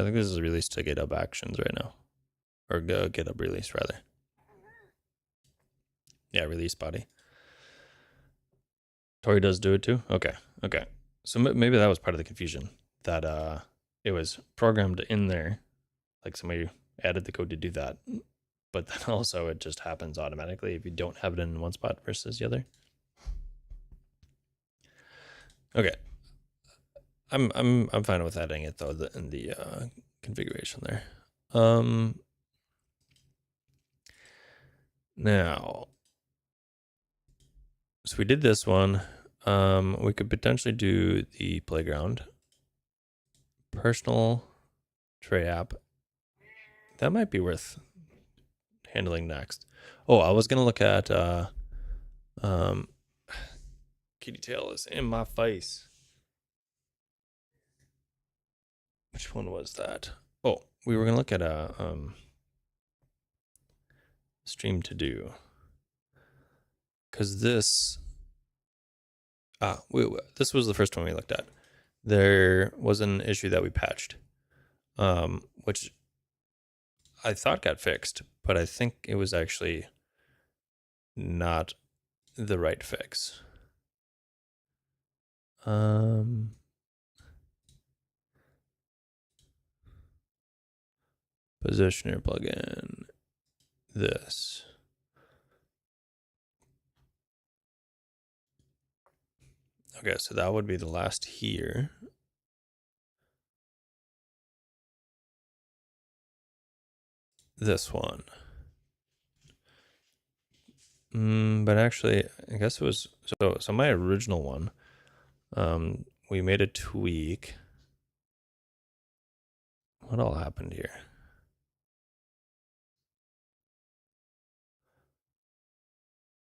think this is released to GitHub Actions right now, or GitHub release rather. Yeah, release body. Tauri does do it too. Okay. So maybe that was part of the confusion, that it was programmed in there, like somebody added the code to do that, but then also it just happens automatically if you don't have it in one spot versus the other. Okay. I'm fine with adding it though in the configuration there. Now, so we did this one. We could potentially do the playground, personal tray app. That might be worth handling next. Oh, I was gonna look at kitty tail is in my face. Which one was that? Oh, we were gonna look at a stream-to-do, because this this was the first one we looked at. There was an issue that we patched, which I thought got fixed, but I think it was actually not the right fix. Positioner plugin, this. Okay, so that would be the last here. This one. But actually, I guess it was, so my original one, we made a tweak. What all happened here?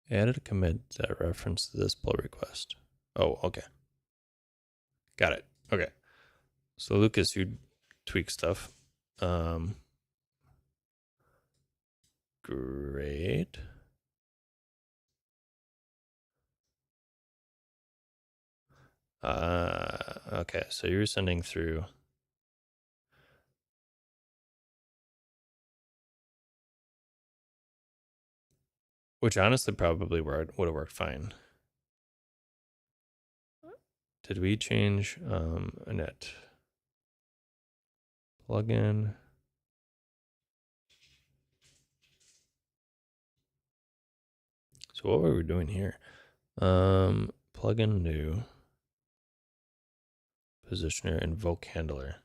Added a commit that referenced this pull request. Oh, okay. Got it. Okay. So Lucas, you tweak stuff. Great. Okay, so you're sending through. Which honestly probably would have worked fine. Did we change init plugin? So what were we doing here? Plugin new, positioner, invoke handler.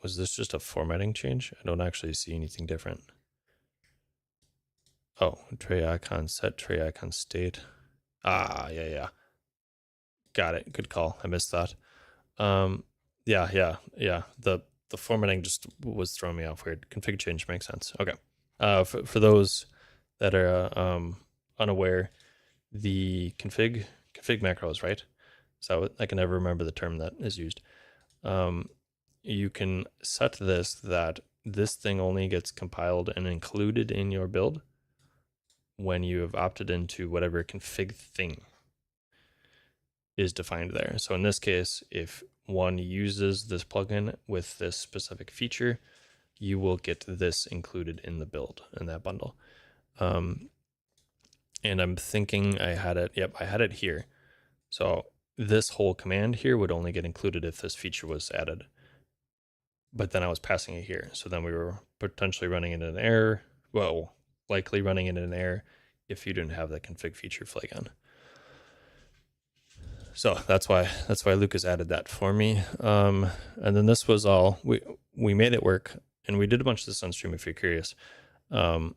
Was this just a formatting change? I don't actually see anything different. Oh, tray icon set, tray icon state. Yeah. Got it. Good call. I missed that. Yeah. The formatting just was throwing me off weird. Config change makes sense. Okay. For those that are unaware, the config macros, right? So I can never remember the term that is used. You can set this that this thing only gets compiled and included in your build when you have opted into whatever config thing is defined there. So in this case, if one uses this plugin with this specific feature, you will get this included in the build in that bundle. And I'm thinking I had it. Yep, I had it here. So this whole command here would only get included if this feature was added. But then I was passing it here. So then we were potentially running into an error. Well, likely running in an error if you didn't have that config feature flag on. So that's why Lucas added that for me. And then this was all, we made it work, and we did a bunch of this on stream if you're curious. But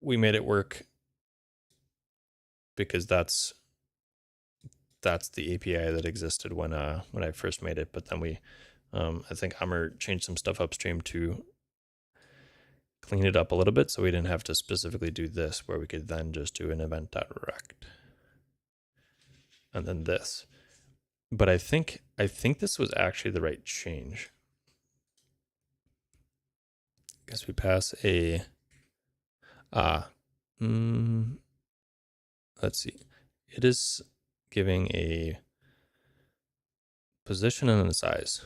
we made it work because that's the API that existed when I first made it. But then we, I think Amr changed some stuff upstream to clean it up a little bit, so we didn't have to specifically do this, where we could then just do an event.rect and then this. But I think this was actually the right change. I guess we pass a let's see. It is giving a position and a size.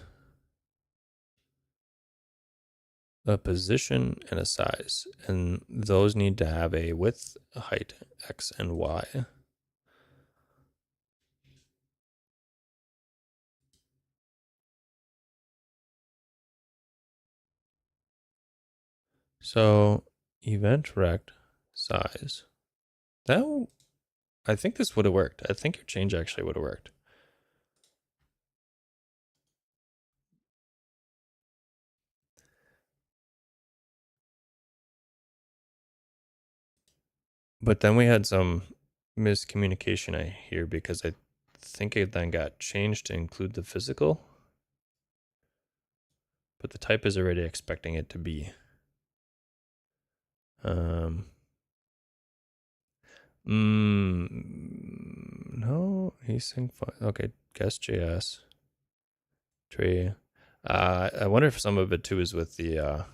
A position and a size, and those need to have a width, a height, X and Y. So event rect size. That, I think this would have worked. I think your change actually would have worked. But then we had some miscommunication, I hear, because I think it then got changed to include the physical. But the type is already expecting it to be. No, async file. Okay, guest.js. Tree. I wonder if some of it too is with the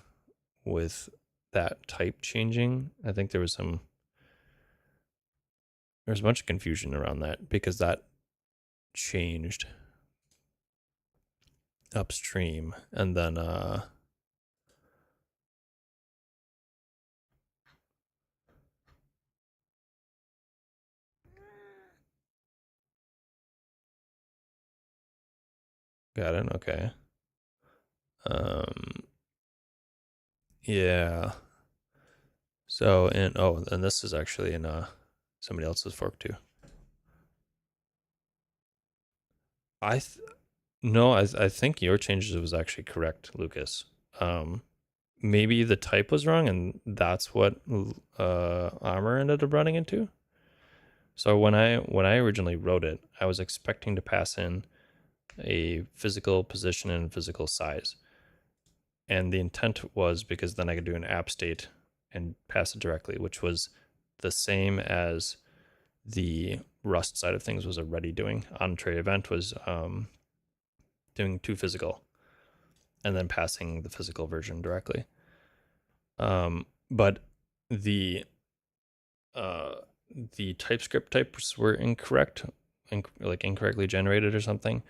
with that type changing. I think there's a bunch of confusion around that because that changed upstream, and then got it. Okay. Yeah. So and this is actually in somebody else's fork too. I think your changes was actually correct, Lucas. Maybe the type was wrong, and that's what Armor ended up running into. So when I originally wrote it, I was expecting to pass in a physical position and physical size. And the intent was because then I could do an app state and pass it directly, which was the same as the Rust side of things was already doing. On-tray event was doing toPhysical and then passing the physical version directly. But the TypeScript types were incorrect, like incorrectly generated or something.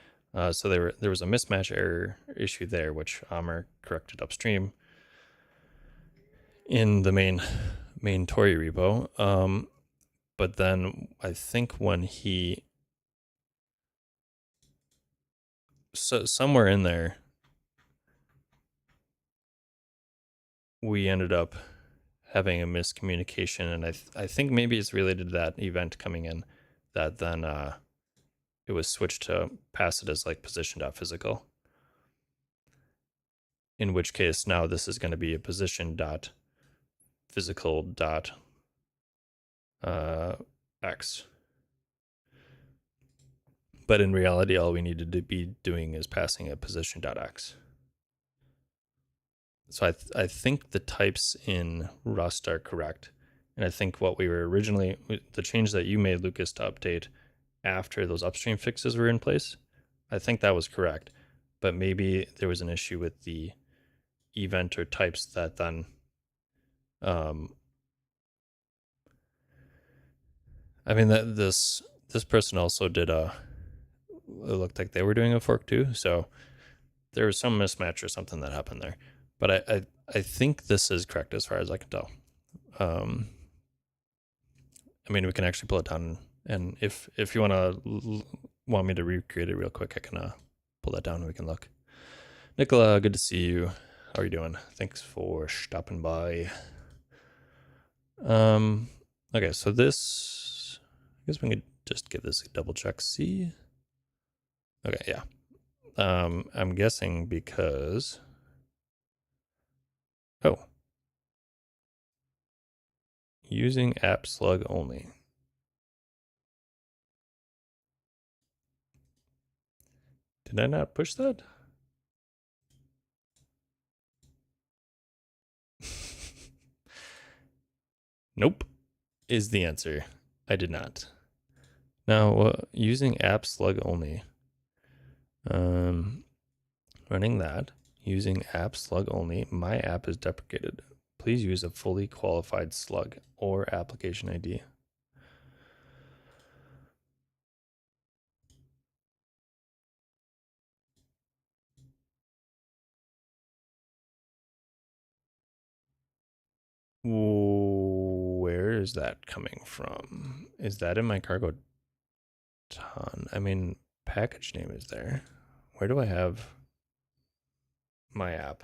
So there was a mismatch error issue there, which Amr corrected upstream in the main Tauri repo. But then I think when somewhere in there, we ended up having a miscommunication, and I think maybe it's related to that event coming in, that then it was switched to pass it as like position.physical. In which case now this is going to be a position.physical.x. But in reality, all we needed to be doing is passing a position.x. So I think the types in Rust are correct. And I think what we were originally, the change that you made, Lucas, to update after those upstream fixes were in place, I think that was correct. But maybe there was an issue with the event or types that then I mean, that this person also did it looked like they were doing a fork too, so there was some mismatch or something that happened there. But I think this is correct as far as I can tell. I mean, we can actually pull it down, and if you want me to recreate it real quick, I can pull that down and we can look. Nicola, good to see you. How are you doing? Thanks for stopping by. Okay, so this, I guess we could just give this a double check. See. Okay, yeah. I'm guessing because, oh, using app slug only. Did I not push that? Nope, is the answer. I did not. Now, using app slug only. Running that, using app slug only, my app is deprecated. Please use a fully qualified slug or application ID. Where is that coming from? Is that in my cargo ton? I mean, package name is there. Where do I have my app?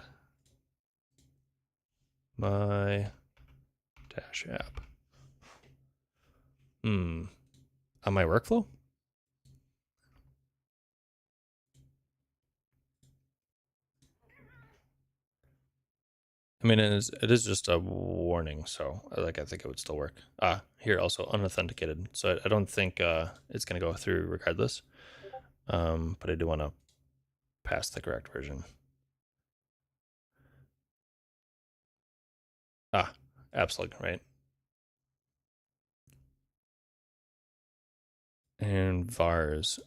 My dash app. On my workflow? I mean, it is just a warning, so like I think it would still work. Here also unauthenticated, so I don't think it's gonna go through regardless. But I do want to pass the correct version. Appslug, right? And vars.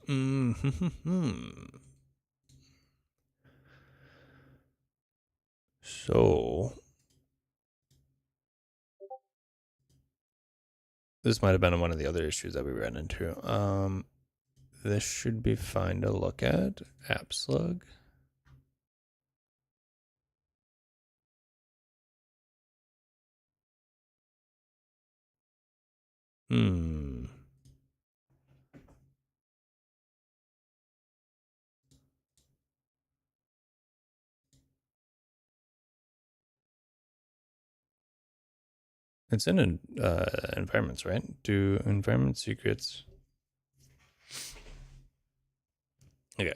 So this might have been one of the other issues that we ran into. This should be fine to look at. Appslug. It's in environments, right? Do environment secrets. Okay.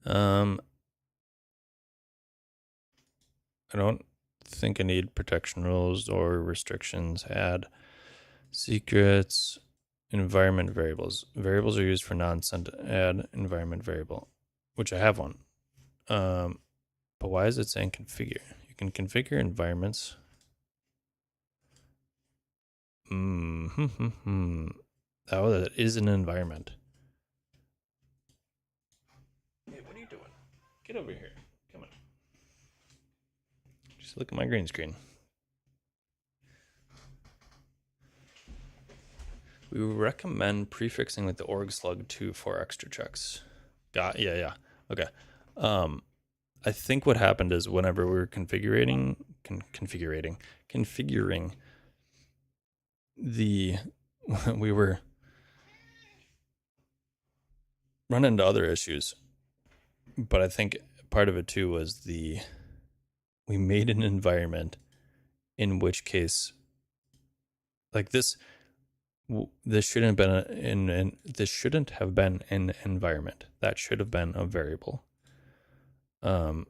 I don't think I need protection rules or restrictions. Add secrets, environment variables. Variables are used for non-sent. Add environment variable, which I have one. But why is it saying configure? You can configure environments. Oh, that is an environment. Hey, what are you doing? Get over here. Come on. Just look at my green screen. We recommend prefixing with the org slug 2 for extra checks. Yeah. Okay. I think what happened is whenever we were configuring the we were running into other issues, but I think part of it too was we made an environment in which case, like this shouldn't have been this shouldn't have been an environment. That should have been a variable. Oh,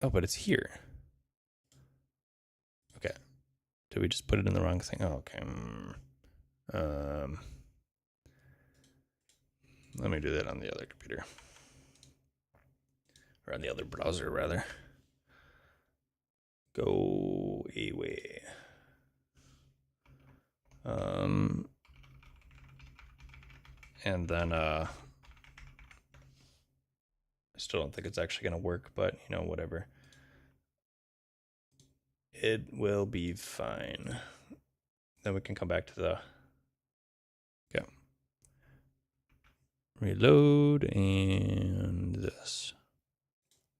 but it's here. Okay. Did we just put it in the wrong thing? Oh, okay. Let me do that on the other computer. Or on the other browser, rather. Go away. And then I still don't think it's actually going to work, but you know, whatever. It will be fine. Then we can come back to the reload and this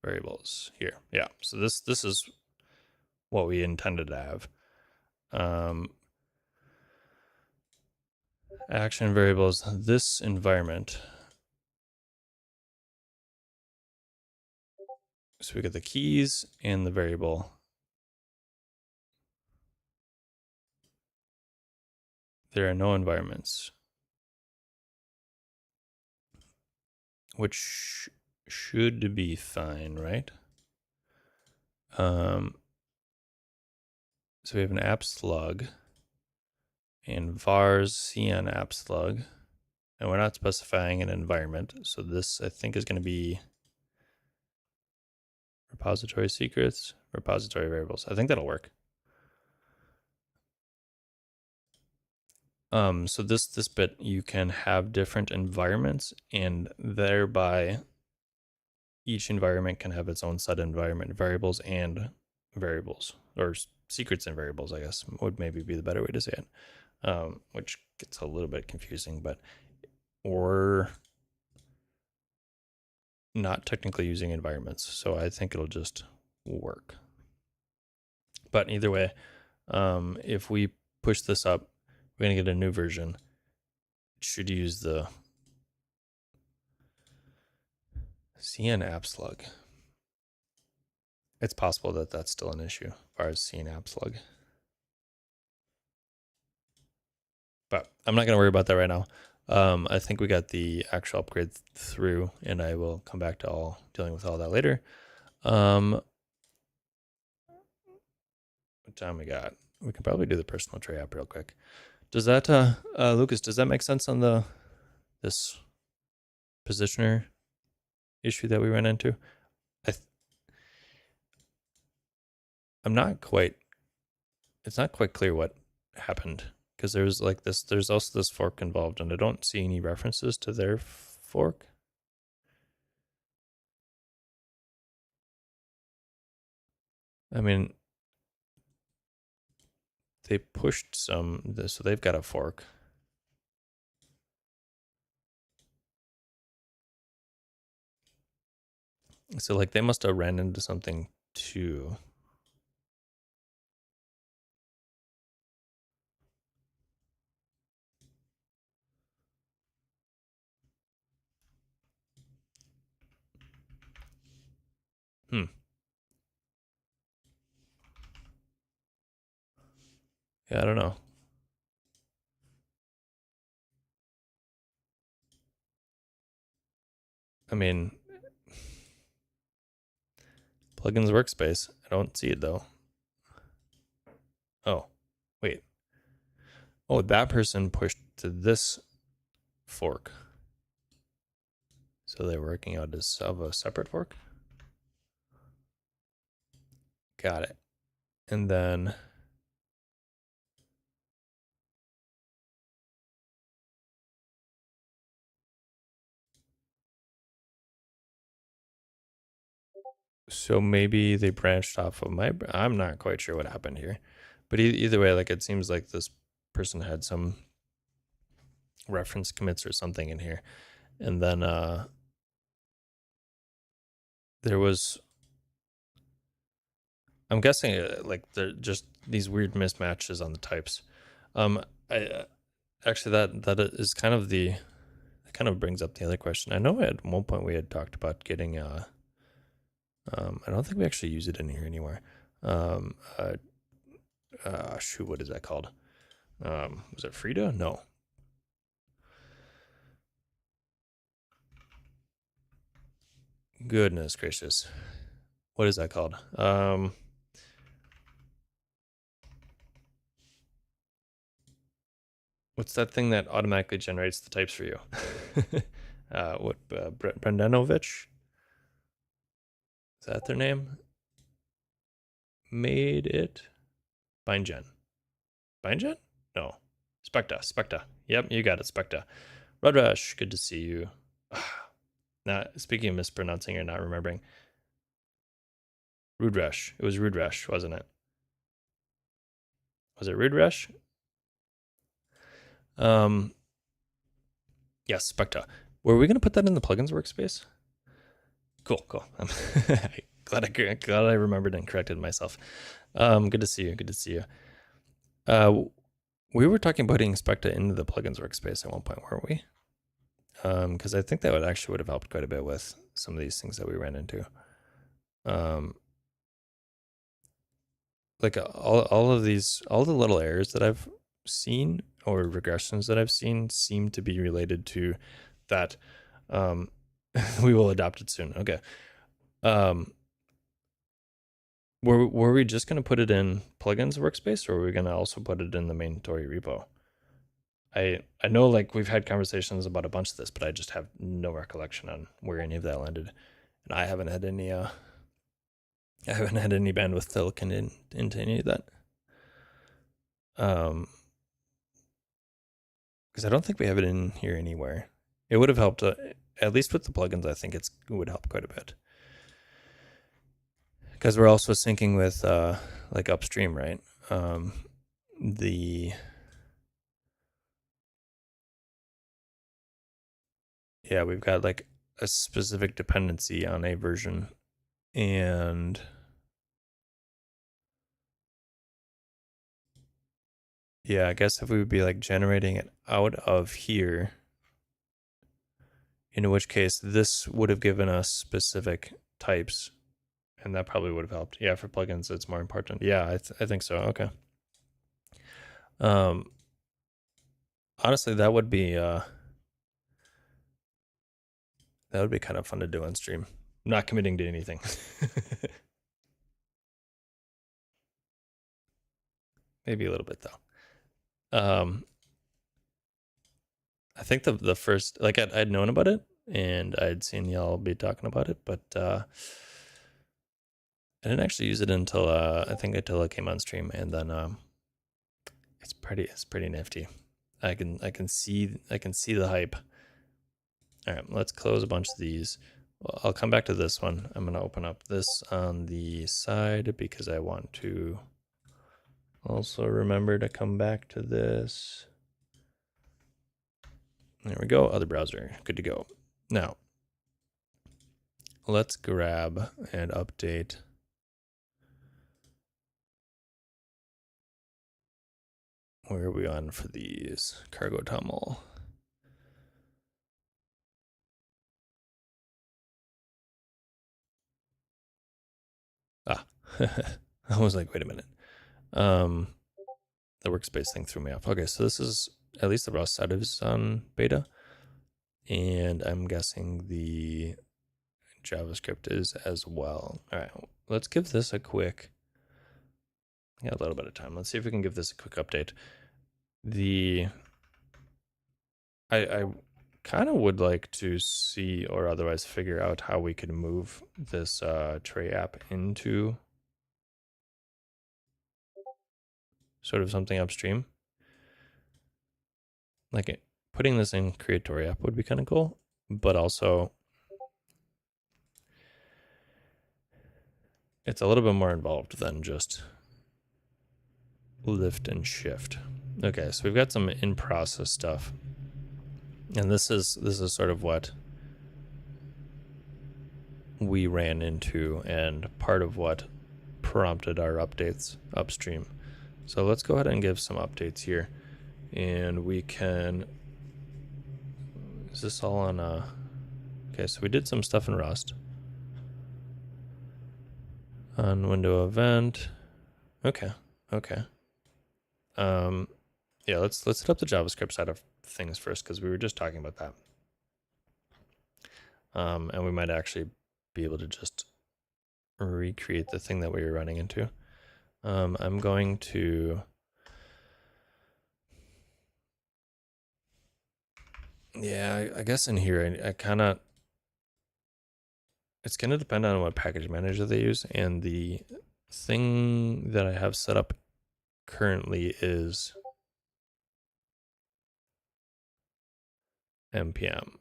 variables here. Yeah, so this is what we intended to have. Action variables, this environment. So we got the keys and the variable. There are no environments, which should be fine, right? So we have an app slug and vars cn app slug, and we're not specifying an environment. So this, I think, is going to be repository secrets, repository variables. I think that'll work. So this bit, you can have different environments, and thereby each environment can have its own set of environment variables and variables, or secrets and variables, I guess would maybe be the better way to say it, which gets a little bit confusing, but we're not technically using environments, so I think it'll just work. But either way, if we push this up, we're going to get a new version. It should use the CN app slug. It's possible that that's still an issue as far as CN app slug. But I'm not going to worry about that right now. I think we got the actual upgrade through, and I will come back to dealing with all that later. What time we got? We can probably do the personal tray app real quick. Does that, Lucas, does that make sense on this positioner issue that we ran into? I'm not quite, it's not quite clear what happened, because there's like this, there's also this fork involved, and I don't see any references to their fork. I mean, they pushed some, so they've got a fork. So like they must have ran into something too. Yeah, I don't know. I mean, plugins workspace. I don't see it though. Oh, wait. Oh, that person pushed to this fork. So they're working out of a separate fork? Got it. And then so maybe they branched off of I'm not quite sure what happened here. But either way, like it seems like this person had some reference commits or something in here. And then there was, I'm guessing like they're just these weird mismatches on the types. I actually that is kind of that kind of brings up the other question. I know at one point we had talked about getting I don't think we actually use it in here anymore. Shoot, what is that called? Was it Frida? No. Goodness gracious. What is that called? What's that thing that automatically generates the types for you? Brendanovich? Is that their name? Made it? BindGen. BindGen? No. Specta. Yep, you got it, Specta. Rush, good to see you. Now, speaking of mispronouncing or not remembering. Rush. It was Rush, wasn't it? Was it Rush? Yes, Specta. Were we going to put that in the plugins workspace? Cool. I'm glad I remembered and corrected myself. Good to see you. We were talking about putting Specta into the plugins workspace at one point, weren't we? Because I think that would have helped quite a bit with some of these things that we ran into. like all of these, all the little errors that I've seen or regressions that I've seen seem to be related to that. We will adopt it soon. Okay. Were we just going to put it in plugins workspace, or were we going to also put it in the main Tauri repo? I know like we've had conversations about a bunch of this, but I just have no recollection on where any of that landed, and I haven't had any bandwidth to look into any of that. Because I don't think we have it in here anywhere. It would have helped, at least with the plugins. I think it would help quite a bit. Because we're also syncing with like upstream, right? Yeah, we've got like a specific dependency on a version, and yeah, I guess if we would be like generating it out of here, in which case this would have given us specific types, and that probably would have helped. Yeah, for plugins, it's more important. Yeah, I think so. Okay. Honestly, that would be kind of fun to do on stream. I'm not committing to anything. Maybe a little bit though. I think the first, like I'd known about it and I'd seen y'all be talking about it, but I didn't actually use it until I think until it came on stream, and then it's pretty nifty. I can see the hype. All right, let's close a bunch of these. Well, I'll come back to this one. I'm gonna open up this on the side because I want to also remember to come back to this. There we go, other browser, good to go. Now, let's grab and update where are we on for these? Cargo TOML. Ah, I was like, wait a minute. The workspace thing threw me off. Okay, so this is, at least the raw side is on beta. And I'm guessing the JavaScript is as well. All right, let's give this a quick, I got a little bit of time. Let's see if we can give this a quick update. I kind of would like to see or otherwise figure out how we could move this tray app into sort of something upstream. Like putting this in Creatory app would be kind of cool, but also it's a little bit more involved than just lift and shift. Okay, so we've got some in-process stuff. And this is sort of what we ran into and part of what prompted our updates upstream. So let's go ahead and give some updates here. And we can, is this all on okay, so we did some stuff in Rust. On window event. Okay. Yeah, let's hit up the JavaScript side of things first, because we were just talking about that. And we might actually be able to just recreate the thing that we were running into. I'm going to, yeah, I guess in here, I kind of, it's going to depend on what package manager they use, and the thing that I have set up currently is npm.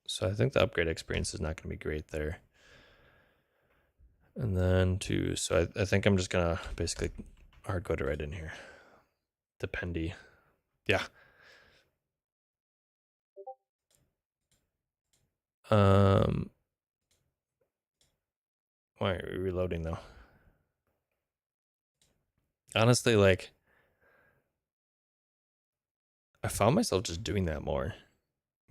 So I think the upgrade experience is not going to be great there. And then so I think I'm just going to basically hard code it right in here. Dependy. Yeah. Why are we reloading though? Honestly, like, I found myself just doing that more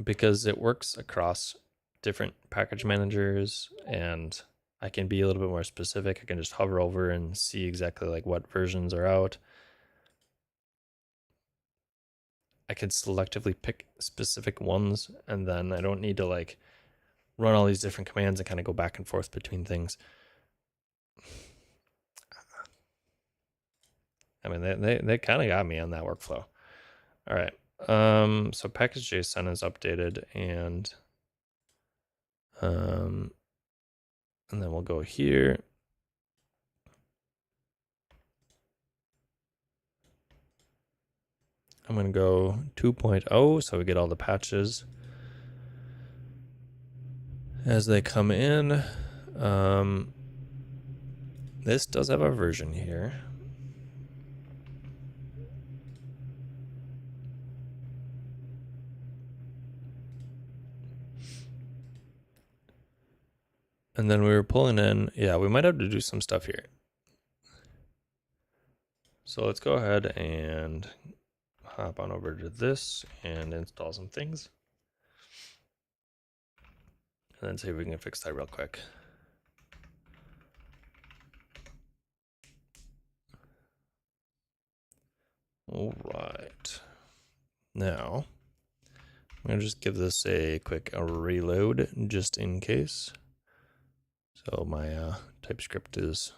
because it works across different package managers, and I can be a little bit more specific. I can just hover over and see exactly like what versions are out. I can selectively pick specific ones, and then I don't need to like run all these different commands and kind of go back and forth between things. I mean, they kind of got me on that workflow. All right. So package.json is updated, and then we'll go here. I'm going to go 2.0 so we get all the patches as they come in. This does have a version here. And then we were pulling in, yeah, we might have to do some stuff here. So let's go ahead and hop on over to this and install some things. And then see if we can fix that real quick. All right. Now, I'm going to just give this a quick reload just in case. So my TypeScript is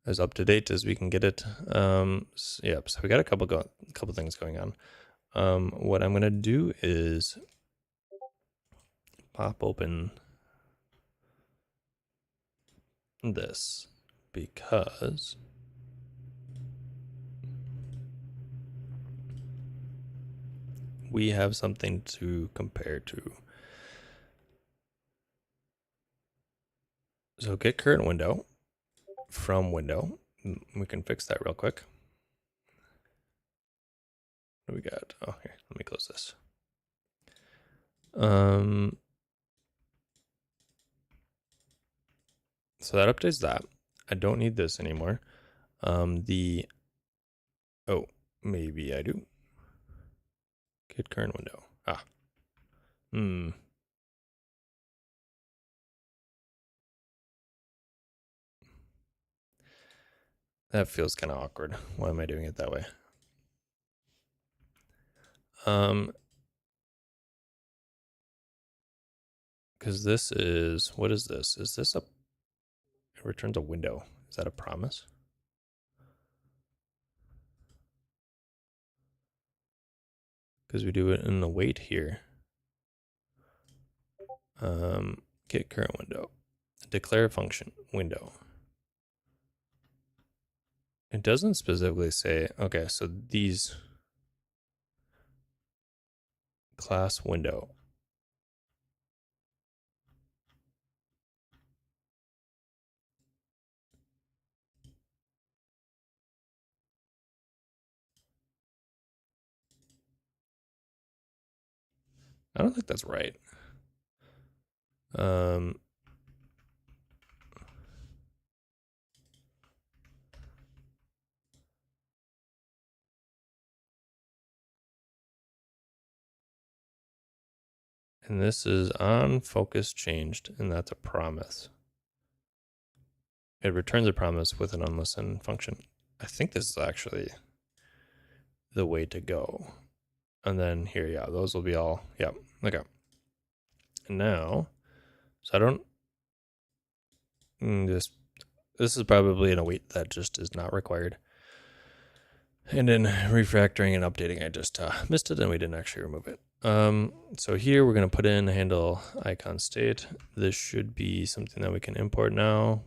as up to date as we can get it. So we got a couple things going on. What I'm going to do is pop open this because we have something to compare to. So get current window from window. We can fix that real quick. What do we got? Oh, here, let me close this. So that updates that. I don't need this anymore. Oh, maybe I do. Get current window. That feels kind of awkward. Why am I doing it that way? Because this is, what is this? Is this it returns a window. Is that a promise? Because we do it in the wait here. Get current window. Declare function window. It doesn't specifically say, okay, so these class window. I don't think that's right. And this is on focus changed, and that's a promise. It returns a promise with an unlisten function. I think this is actually the way to go. And then here, yeah, those will be all, yeah, okay. And now, so I don't, this is probably an await that just is not required. And in refactoring and updating, I just missed it and we didn't actually remove it. So here we're going to put in handle icon state. This should be something that we can import now.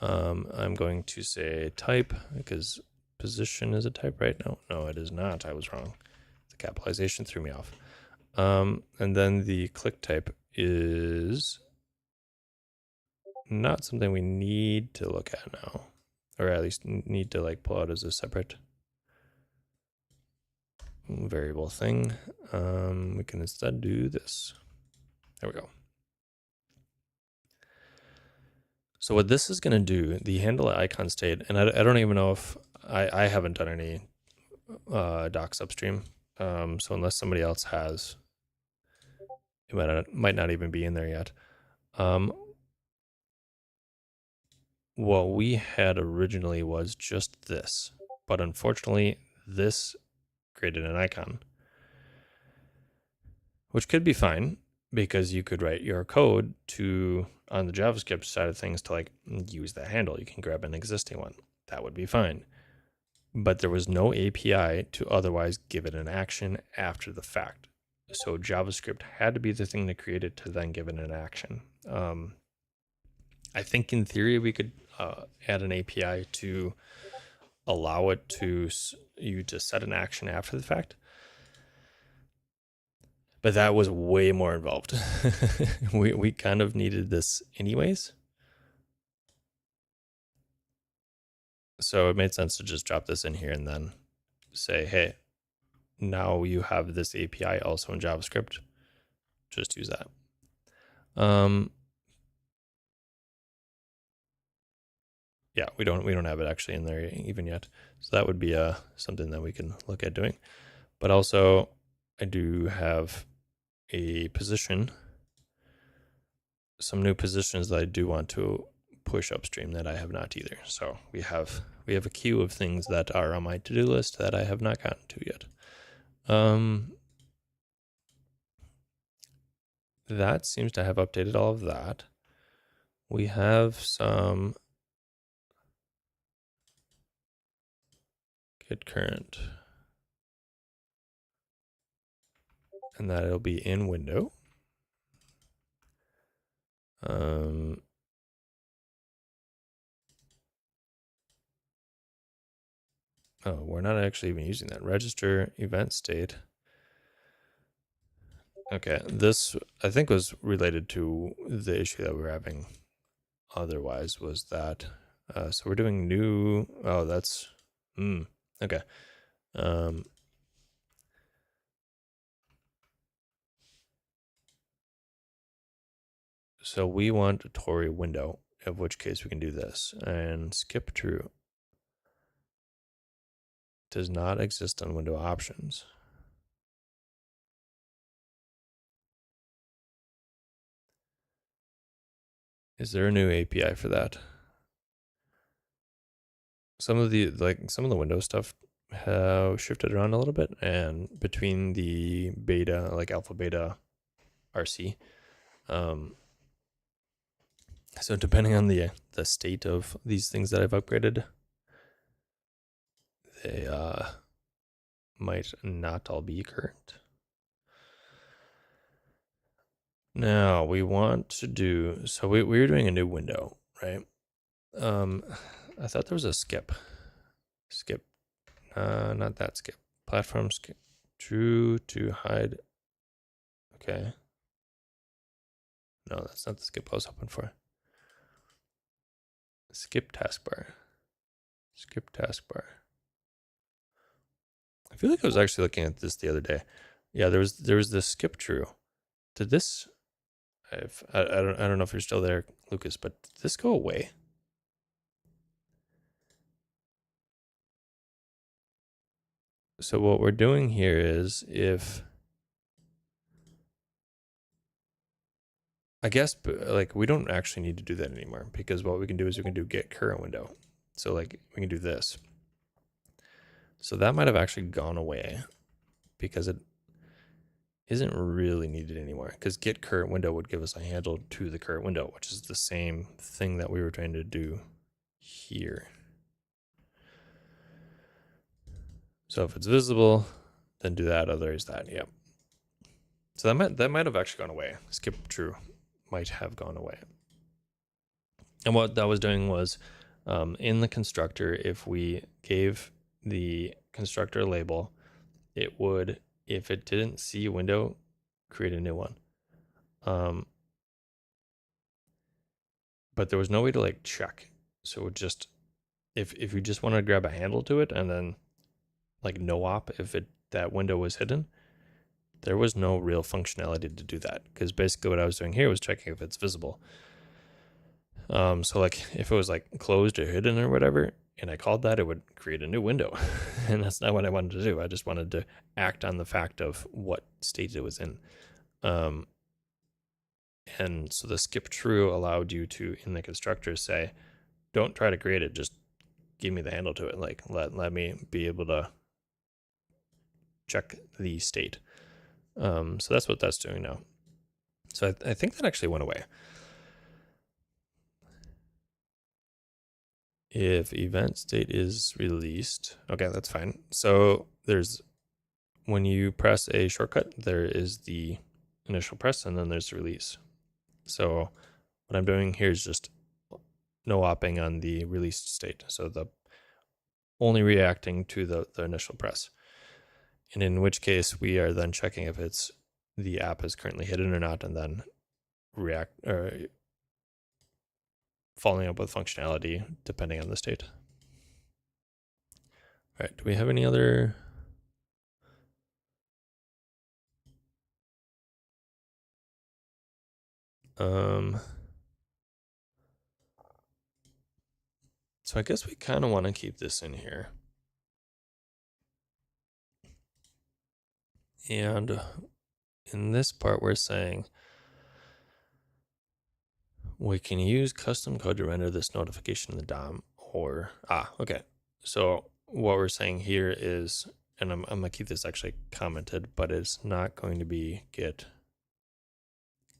I'm going to say type because position is a type, right? No, it is not. I was wrong. The capitalization threw me off. And then the click type is not something we need to look at now, or at least need to like pull out as a separate variable thing. We can instead do this. There we go. So what this is going to do, the handle icon state, and I don't even know if I haven't done any docs upstream. So unless somebody else has, it might not even be in there yet. what we had originally was just this, but unfortunately this created an icon, which could be fine because you could write your code to, on the JavaScript side of things, to like use that handle. You can grab an existing one. That would be fine. But there was no API to otherwise give it an action after the fact. So JavaScript had to be the thing that created to then give it an action. I think in theory we could add an API to allow it to you to set an action after the fact. But that was way more involved. we kind of needed this anyways. So it made sense to just drop this in here and then say, hey, now you have this API also in JavaScript. Just use that. Yeah, we don't have it actually in there even yet. So that would be something that we can look at doing. But also I do have a position, some new positions that I do want to push upstream that I have not either. So we have a queue of things that are on my to-do list that I have not gotten to yet. That seems to have updated all of that. We have some get current, and that it'll be in window. Oh, we're not actually even using that. Register event state. Okay, this I think was related to the issue that we were having otherwise, was that so we're doing new, oh that's okay. So we want a Tauri window, in which case we can do this, and skip true does not exist on window options. Is there a new API for that? Some of the window stuff have shifted around a little bit, and between the beta, like alpha beta RC, so depending on the state of these things that I've upgraded, they might not all be current. Now we want to do, so we were doing a new window, right? I thought there was a skip, not that skip, platform skip, true to hide. Okay. No, that's not the skip I was hoping for. Skip taskbar. Skip taskbar. I feel like I was actually looking at this the other day. Yeah, there was this skip true. Did this? I don't know if you're still there, Lucas, but did this go away? So what we're doing here is, if I guess like we don't actually need to do that anymore, because what we can do is we can do get current window. So like we can do this. So that might have actually gone away because it isn't really needed anymore, because get current window would give us a handle to the current window, which is the same thing that we were trying to do here. So if it's visible, then do that, otherwise that, yep. So that might have actually gone away. Skip true might have gone away. And what that was doing was, in the constructor, if we gave the constructor label, it would, if it didn't see a window, create a new one. But there was no way to like check. So it just, if you just want to grab a handle to it and then like no op if that window was hidden, there was no real functionality to do that, because basically what I was doing here was checking if it's visible. So like if it was like closed or hidden or whatever, and I called that, it would create a new window. And that's not what I wanted to do. I just wanted to act on the fact of what state it was in. And so the skip true allowed you to, in the constructor, say, don't try to create it. Just give me the handle to it. Like let me be able to check the state. So that's what that's doing now. So I think that actually went away. If event state is released, okay, that's fine. So when you press a shortcut, there is the initial press and then there's the release. So what I'm doing here is just no opping on the released state. So the only reacting to the initial press. And in which case we are then checking if the app is currently hidden or not, and then following up with functionality depending on the state. All right, do we have any other? So I guess we kind of want to keep this in here. And in this part, we're saying we can use custom code to render this notification in the DOM or, okay. So what we're saying here is, and I'm gonna keep this actually commented, but it's not going to be get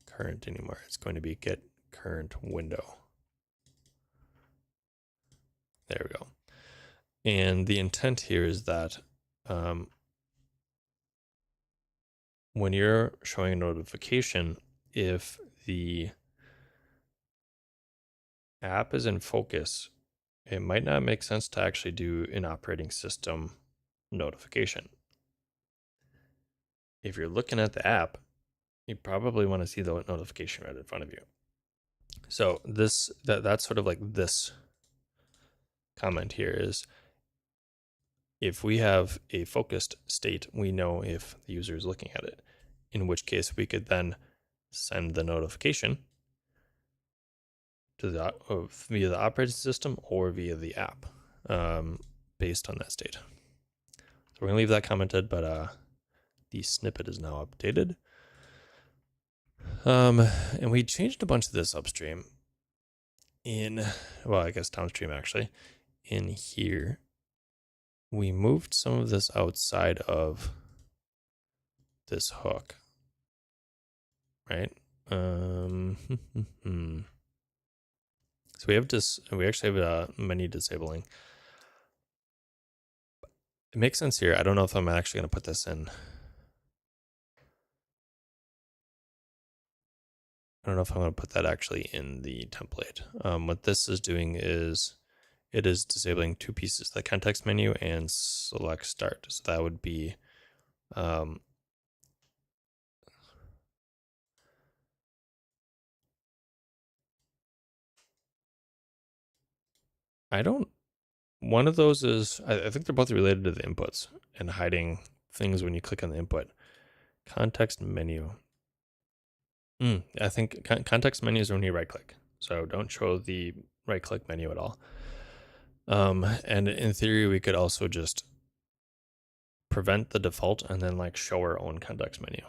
current anymore. It's going to be get current window. There we go. And the intent here is that when you're showing a notification, if the app is in focus, it might not make sense to actually do an operating system notification. If you're looking at the app, you probably want to see the notification right in front of you. So that's sort of like this comment here is, if we have a focused state, we know if the user is looking at it, in which case we could then send the notification to via the operating system or via the app based on that state. So we're gonna leave that commented, but the snippet is now updated. And we changed a bunch of this upstream I guess downstream actually. In here, we moved some of this outside of this hook, right? So we actually have many disabling. It makes sense here. I don't know if I'm actually going to put this in. I don't know if I'm going to put that actually in the template. What this is doing is it is disabling two pieces, the context menu and select start. So that would be one of those is, I think they're both related to the inputs and hiding things when you click on the input. Context menu. I think context menu is when you right click. So don't show the right click menu at all. And in theory, we could also just prevent the default and then like show our own context menu.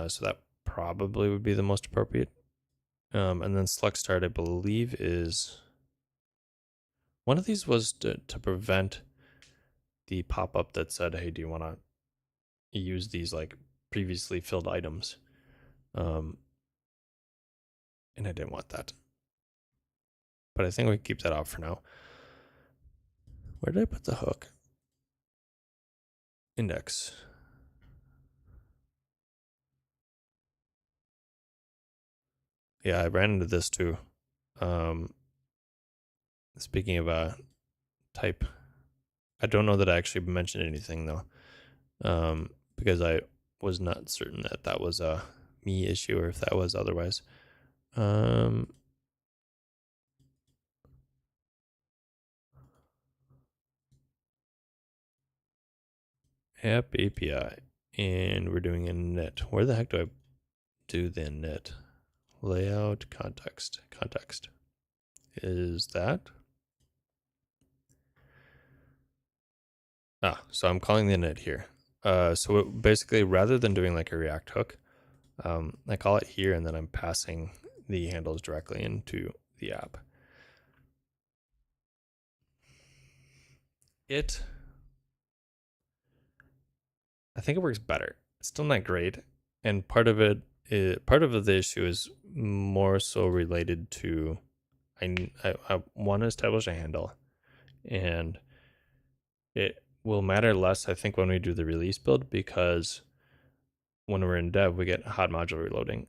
So that probably would be the most appropriate. And then select start, I believe, is one of these was to prevent the pop-up that said, hey, do you want to use these like previously filled items? And I didn't want that. But I think we can keep that off for now. Where did I put the hook? Index. Yeah, I ran into this too. Speaking of type, I don't know that I actually mentioned anything though, because I was not certain that that was a me issue or if that was otherwise. App API, and we're doing a init. Where the heck do I do the init? Layout context. Is that? So I'm calling the init here. So basically, rather than doing like a React hook, I call it here, and then I'm passing the handles directly into the app. I think it works better. It's still not great, and part of the issue is more so related to I want to establish a handle, and it will matter less, I think, when we do the release build, because when we're in dev, we get hot module reloading.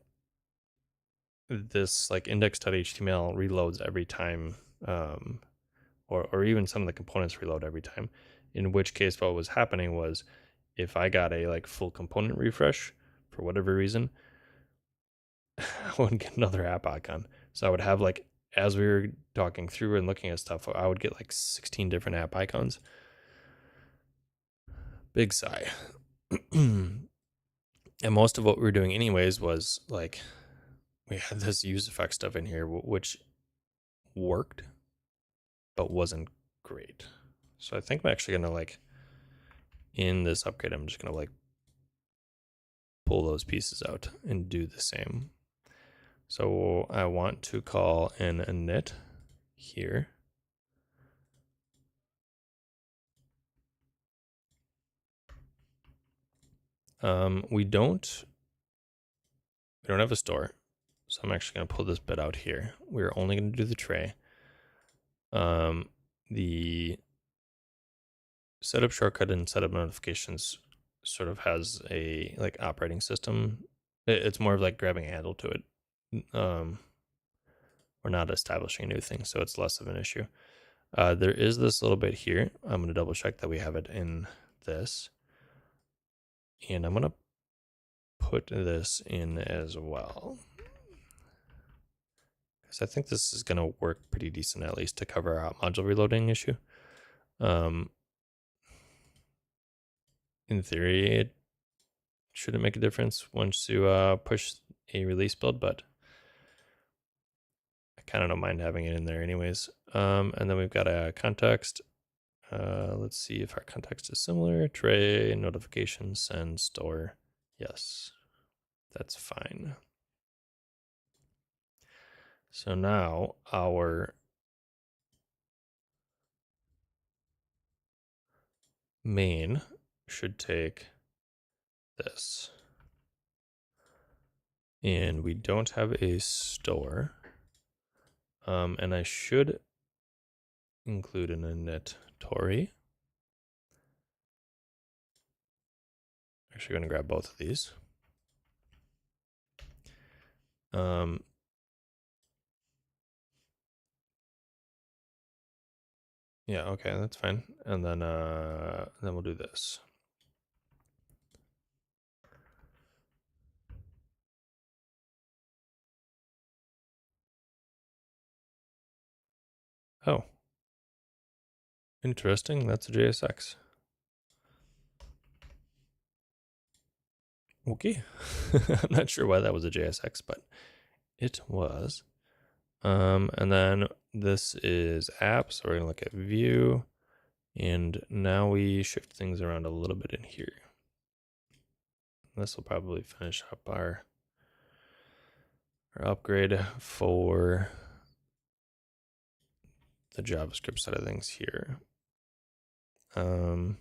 This like index.html reloads every time, or even some of the components reload every time. In which case, what was happening was, if I got a like full component refresh for whatever reason, I wouldn't get another app icon. So I would have, like, as we were talking through and looking at stuff, I would get like 16 different app icons. Big sigh. And most of what we were doing anyways was like, we had this use effect stuff in here, which worked, but wasn't great. So I think I'm actually going to, like, in this upgrade, I'm just going to like pull those pieces out and do the same. So I want to call in a init here. We don't have a store, so I'm actually going to pull this bit out here. We're only going to do the tray. The setup shortcut and setup notifications sort of has a like operating system. It's more of like grabbing a handle to it. We're not establishing a new thing, so it's less of an issue. There is this little bit here. I'm going to double check that we have it in this. And I'm going to put this in as well, because I think this is going to work pretty decent, at least to cover our module reloading issue. In theory, it shouldn't make a difference once you push a release build, but I kind of don't mind having it in there anyways. And then we've got a context. Let's see if our context is similar. Tray, notifications, send, store. Yes, that's fine. So now our main should take this. And we don't have a store. And I should include an init Tauri. Actually going to grab both of these. Yeah, okay, that's fine. And then we'll do this. Oh, interesting. That's a JSX. Okay. I'm not sure why that was a JSX, but it was. And then this is apps. So we're going to look at view. And now we shift things around a little bit in here. This will probably finish up our upgrade for the JavaScript side of things here. So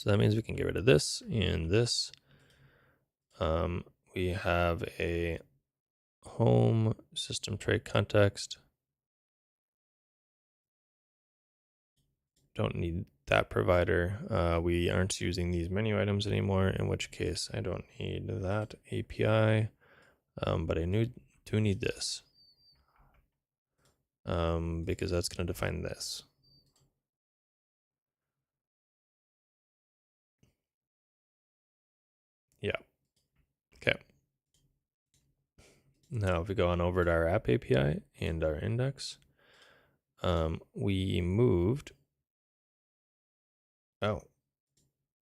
that means we can get rid of this and this. We have a home system tray context. Don't need that provider. We aren't using these menu items anymore, in which case I don't need that API, but I do need this, because that's going to define this. Yeah. Okay. Now, if we go on over to our app API and our index, we moved. Oh,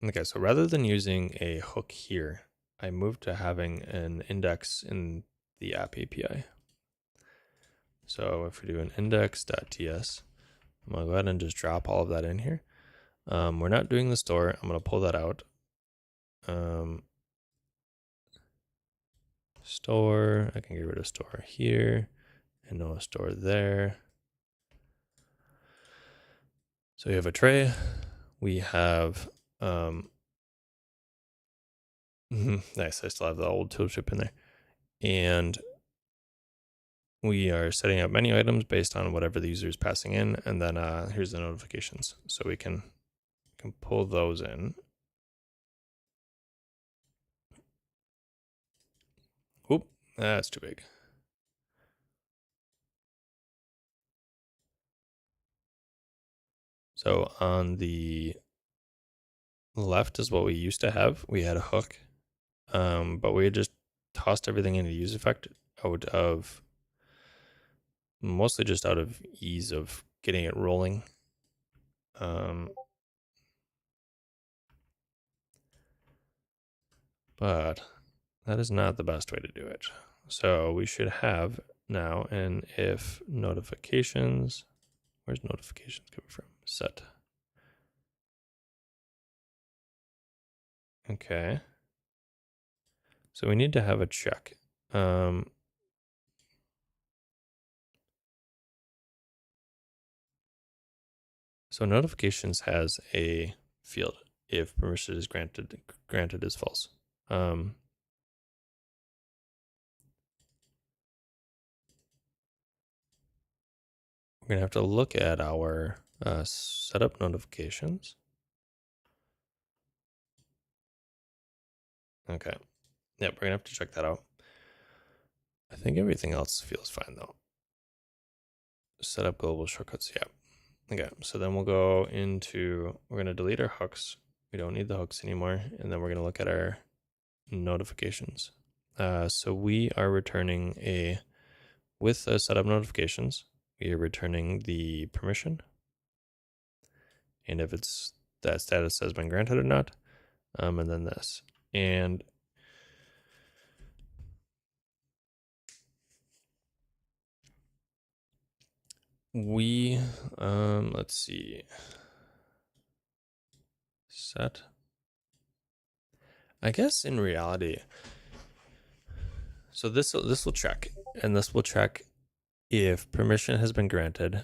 okay. So rather than using a hook here, I moved to having an index in the app API. So if we do an index.ts, I'm going to go ahead and just drop all of that in here. We're not doing the store. I'm going to pull that out. Store, I can get rid of store here and no store there. So we have a tray. We have, nice, I still have the old tooltip in there. And we are setting up menu items based on whatever the user is passing in. And then here's the notifications. So we can pull those in. Oop, that's too big. So on the left is what we used to have. We had a hook, but we had just tossed everything into use effect out of mostly just out of ease of getting it rolling. But that is not the best way to do it. So we should have now an if notifications. Where's notifications coming from? Set. Okay. So we need to have a check. So notifications has a field if permission is granted is false. We're gonna have to look at our setup notifications. Okay. Yep, we're gonna have to check that out. I think everything else feels fine though. Set up global shortcuts. Yeah. Okay. So then we'll go into, we're going to delete our hooks. We don't need the hooks anymore. And then we're going to look at our notifications. So we are returning with a setup notifications, we are returning the permission. And if it's that status has been granted or not. And then this. And we, let's see, set. I guess in reality, so this will check, and this will check if permission has been granted,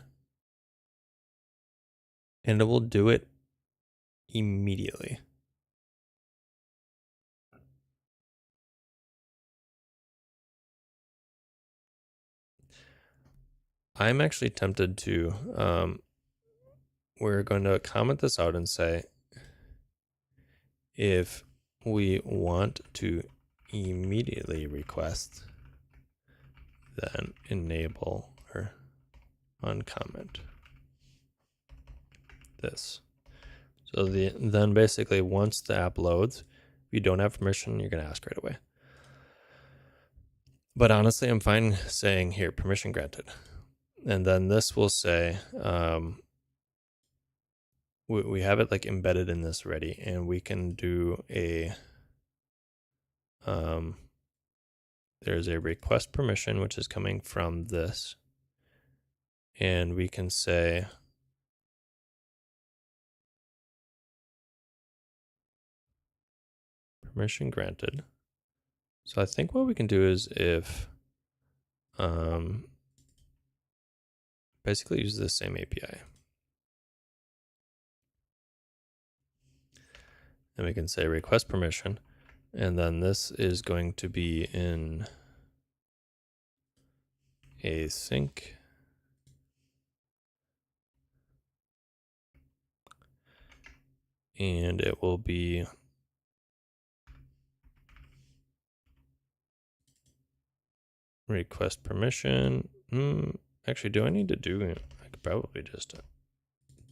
and it will do it immediately. I'm actually tempted to, we're going to comment this out and say, if we want to immediately request, then enable or uncomment this. So then basically once the app loads, if you don't have permission, you're going to ask right away. But honestly, I'm fine saying here, permission granted. And then this will say, we have it like embedded in this already, and we can do a, there's a request permission, which is coming from this. And we can say, permission granted. So I think what we can do is if, basically use the same API. And we can say request permission. And then this is going to be in async. And it will be request permission. Actually, do I need to do it? I could probably just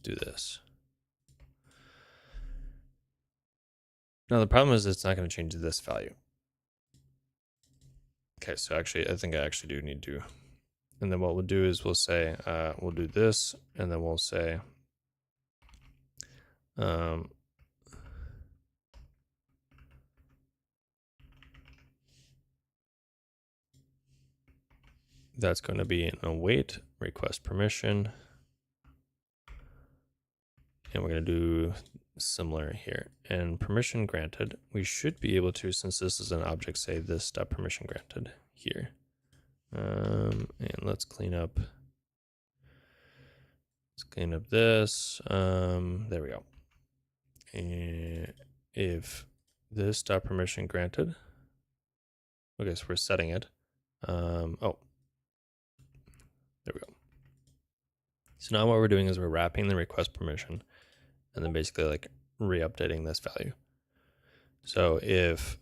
do this. Now the problem is it's not going to change this value. Okay, so actually I think I actually do need to. And then what we'll do is we'll say, we'll do this, and then we'll say, that's going to be an await request permission. And we're going to do similar here. And permission granted, we should be able to, since this is an object, say this permission granted here. And let's clean up Let's clean up this. There we go. And if this dot permission granted, okay, so we're setting it. Oh, there we go. So now what we're doing is we're wrapping the request permission and then basically like re-updating this value. So if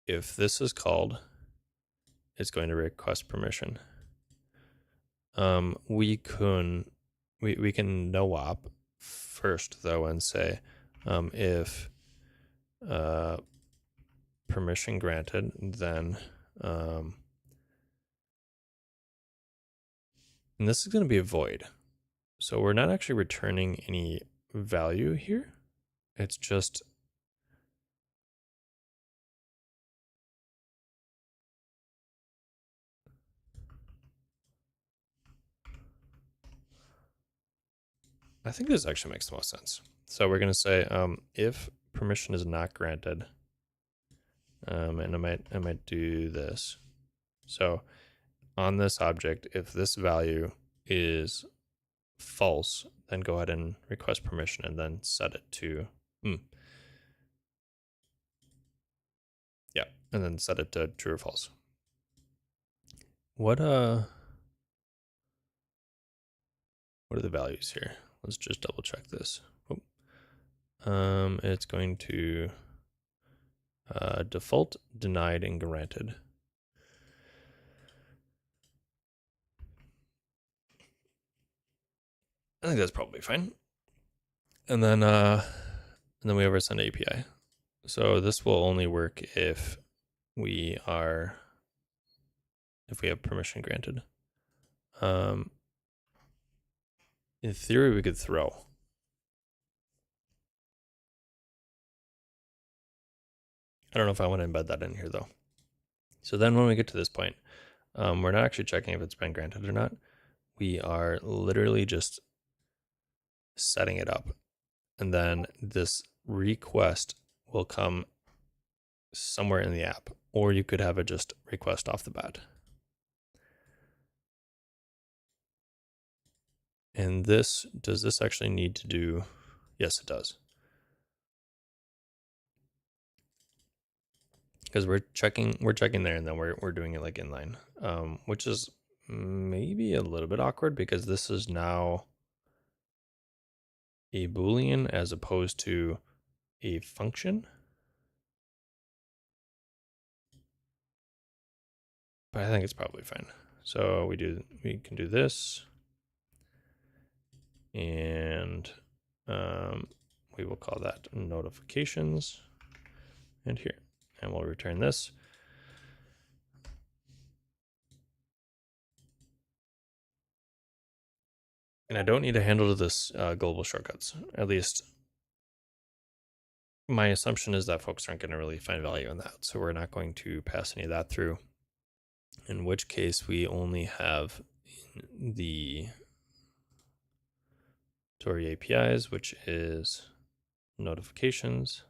this is called, it's going to request permission. We can no-op first though and say if permission granted, then and this is going to be a void. So we're not actually returning any value here. It's just I think this actually makes the most sense. So we're going to say if permission is not granted, and I might do this. So on this object, if this value is false, then go ahead and request permission and then set it to yeah, and then set it to true or false. What are the values here? Let's just double check this. It's going to default, denied, and granted. I think that's probably fine. And then we have our send API. So this will only work if we have permission granted. In theory, we could throw. I don't know if I want to embed that in here though. So then when we get to this point, we're not actually checking if it's been granted or not. We are literally just setting it up. And then this request will come somewhere in the app, or you could have it just request off the bat. And does this actually need to do? Yes, it does. Because we're checking there, and then we're doing it like inline, which is maybe a little bit awkward because this is now a Boolean as opposed to a function. But I think it's probably fine. So we can do this, and we will call that notifications, and here, and we'll return this. And I don't need to handle this global shortcuts. At least my assumption is that folks aren't going to really find value in that. So we're not going to pass any of that through. In which case we only have the Tauri APIs, which is notifications.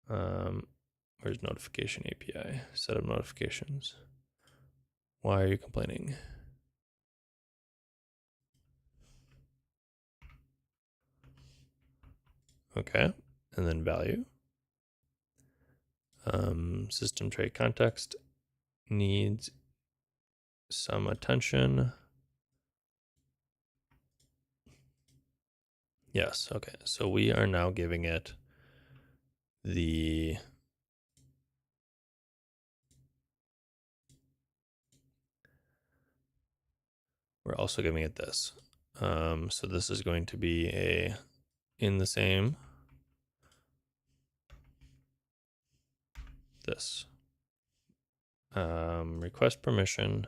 Where's notification API? Set up notifications. Why are you complaining? Okay, and then value. System trait context needs some attention. Yes, okay. So we are now giving it we're also giving it this. So this is going to be in the same this. Request permission.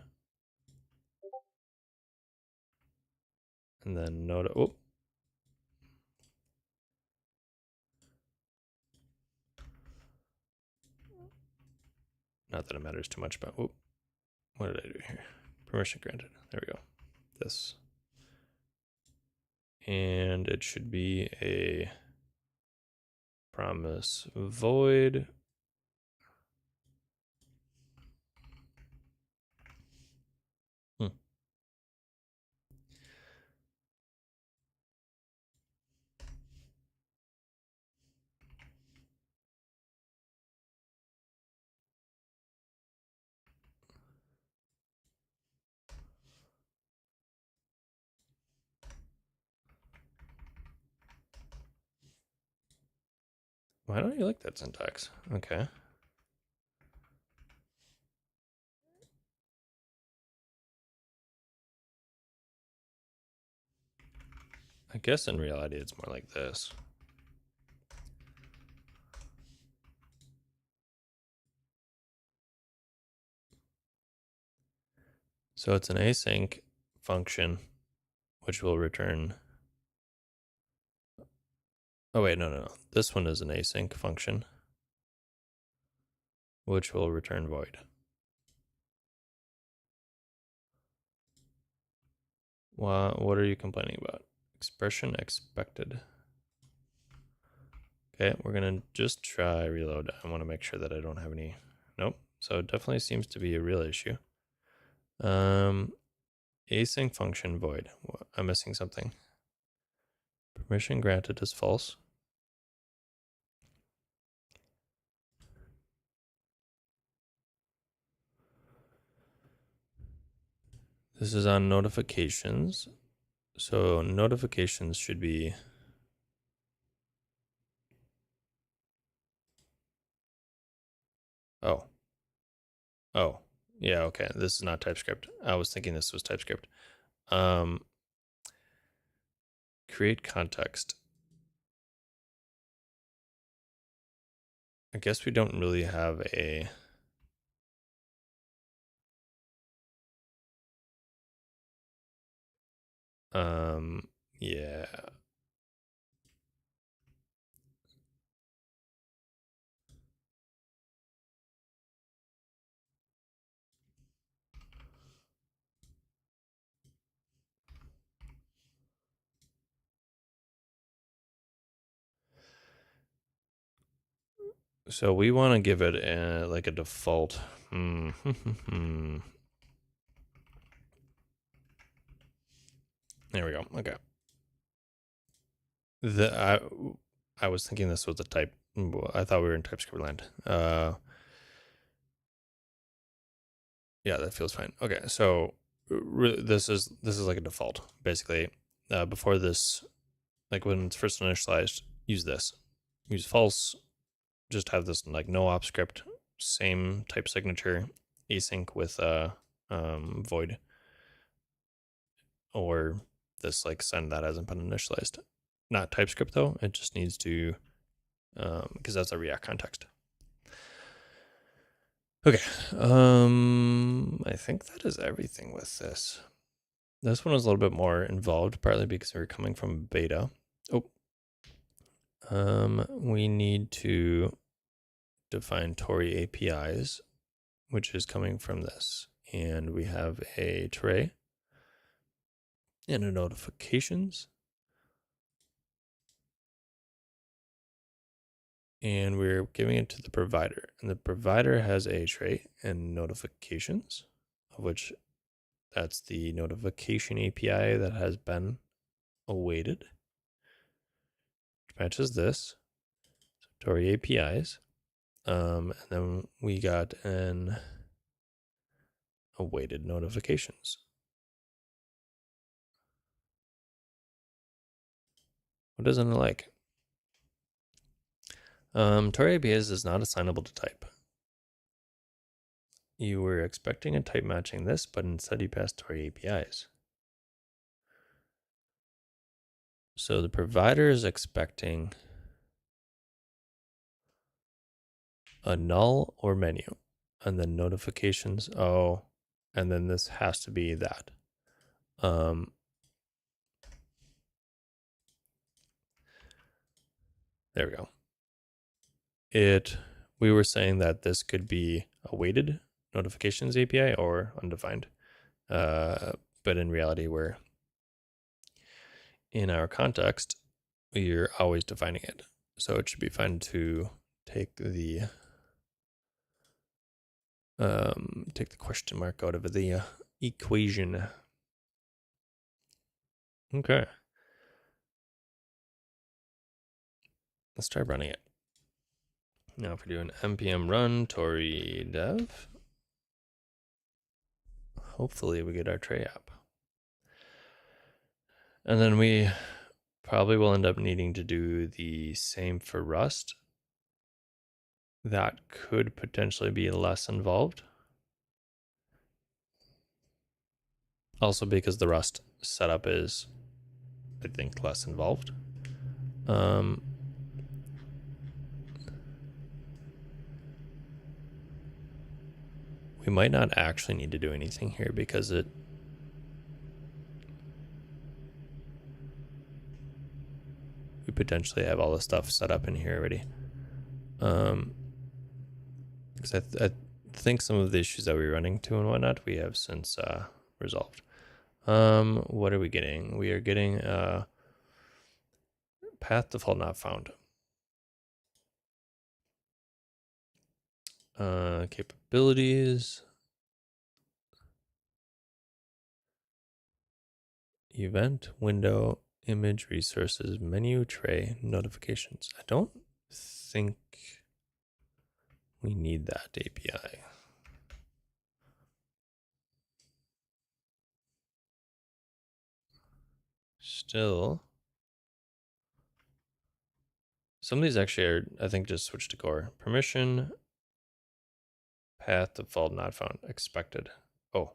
And then node, oh. Not that it matters too much, but whoop. What did I do here? Permission granted. There we go. This. And it should be a promise void. Why don't you like that syntax? Okay. I guess in reality it's more like this. So it's an async function which will return. Oh wait, no. This one is an async function which will return void. What are you complaining about? Expression expected. Okay, we're gonna just try reload. I want to make sure that I don't have any. Nope. So it definitely seems to be a real issue. Async function void. I'm missing something. Permission granted is false. This is on notifications. So notifications should be. Oh. Yeah, okay. This is not TypeScript. I was thinking this was TypeScript. Create context. I guess we don't really have a yeah. So we want to give it like a default. There we go. Okay. I was thinking this was a type. I thought we were in TypeScript land. Yeah, that feels fine. Okay, so this is like a default basically. Before this, like when it's first initialized, use this. Use false. Just have this like no op script, same type signature, async with void, or this like send that hasn't been initialized. Not TypeScript though. It just needs to because that's a React context. Okay. I think that is everything with this. This one was a little bit more involved, partly because we were coming from beta. We need to define Tauri APIs, which is coming from this. And we have a tray and a notifications. And we're giving it to the provider. And the provider has a tray and notifications, of which that's the notification API that has been awaited, which matches this. So Tauri APIs. And then we got an awaited notifications. What doesn't it like? Tauri APIs is not assignable to type. You were expecting a type matching this, but instead you passed Tauri APIs. So the provider is expecting a null or menu, and then notifications. Oh, and then this has to be that. There we go. We were saying that this could be awaited notifications API or undefined. But in reality, we're in our context, we're always defining it. So it should be fine to take the question mark out of the equation. Okay. Let's try running it. Now if we do an npm run Tauri dev, hopefully we get our tray app. And then we probably will end up needing to do the same for Rust. that could potentially be less involved. Also because the Rust setup is, I think, less involved. We might not actually need to do anything here because we potentially have all the stuff set up in here already. Because I think some of the issues that we were running into and whatnot, we have since resolved. What are we getting? We are getting path default not found. Capabilities. Event, window, image, resources, menu, tray, notifications. I don't think we need that API. Still, some of these actually are, I think, just switch to core. Permission, path default not found, expected. Oh,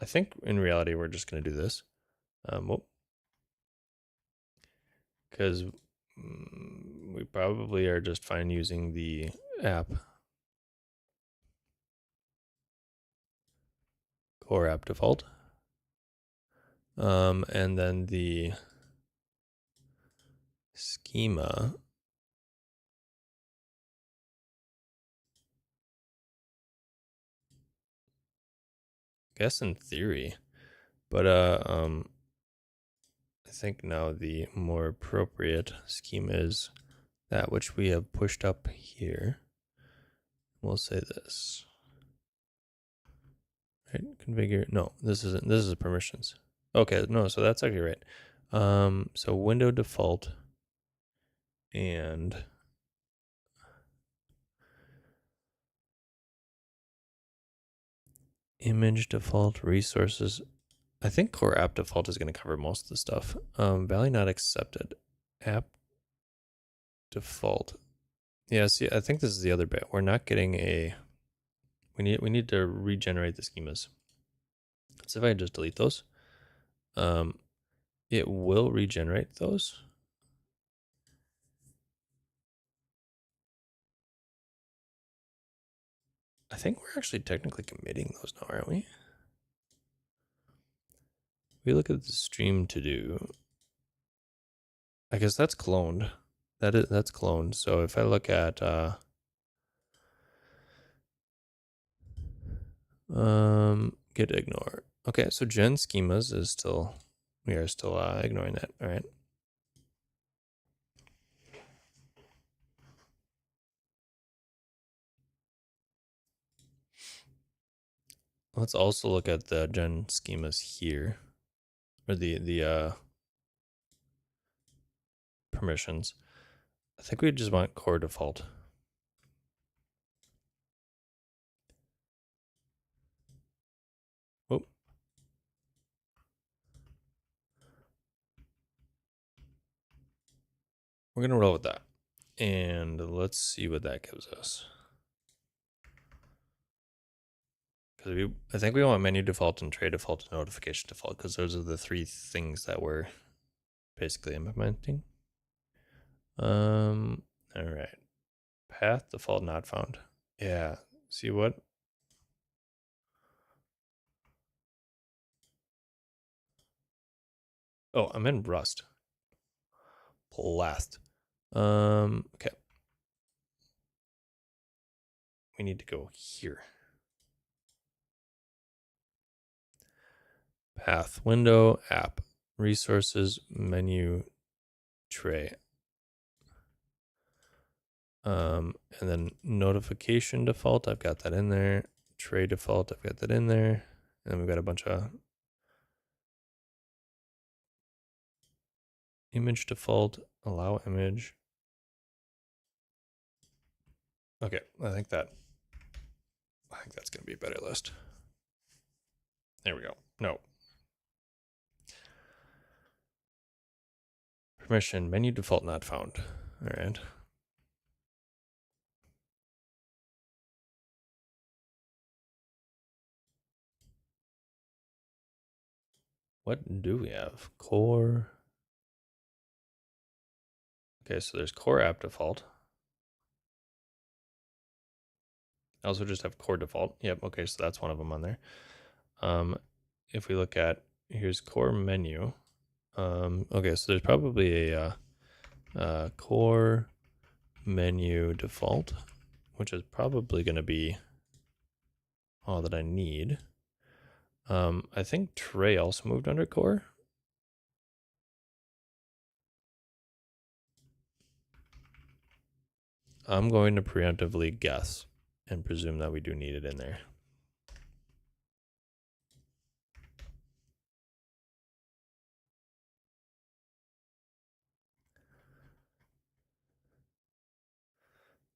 I think in reality we're just going to do this. Because we probably are just fine using the app, core app default. And then the schema, I guess in theory, but I think now the more appropriate schema is that which we have pushed up here. We'll say this. Right, configure. No, this isn't. This is permissions. Okay, no, so that's actually right. So window default and image default, resources. I think core app default is going to cover most of the stuff. Value not accepted. App default. Yeah, see, I think this is the other bit. We're not getting a. We need to regenerate the schemas. So if I just delete those, it will regenerate those. I think we're actually technically committing those now, aren't we? We look at the stream-to-do. I guess that's cloned. That's cloned. So if I look at get ignore. Okay, so gen schemas is still, we are still ignoring that. All right. Let's also look at the gen schemas here, or the permissions. I think we just want core default. Oh. We're gonna roll with that. And let's see what that gives us. Because I think we want menu default and tray default and notification default, because those are the three things that we're basically implementing. All right. Path default not found. Yeah. See what? Oh, I'm in Rust. Blast. Okay. We need to go here. Path, window, app, resources, menu, tray. And then notification default, I've got that in there. Tray default, I've got that in there. And then we've got a bunch of image default, allow image. Okay, I think that's gonna be a better list. There we go. No. Permission, menu default not found. All right. what do we have? Core. Okay, so there's core app default. I also just have core default. Yep, okay, so that's one of them on there. If we look at, here's core menu. Okay, so there's probably a core menu default, which is probably going to be all that I need. I think tray also moved under core. I'm going to preemptively guess and presume that we do need it in there.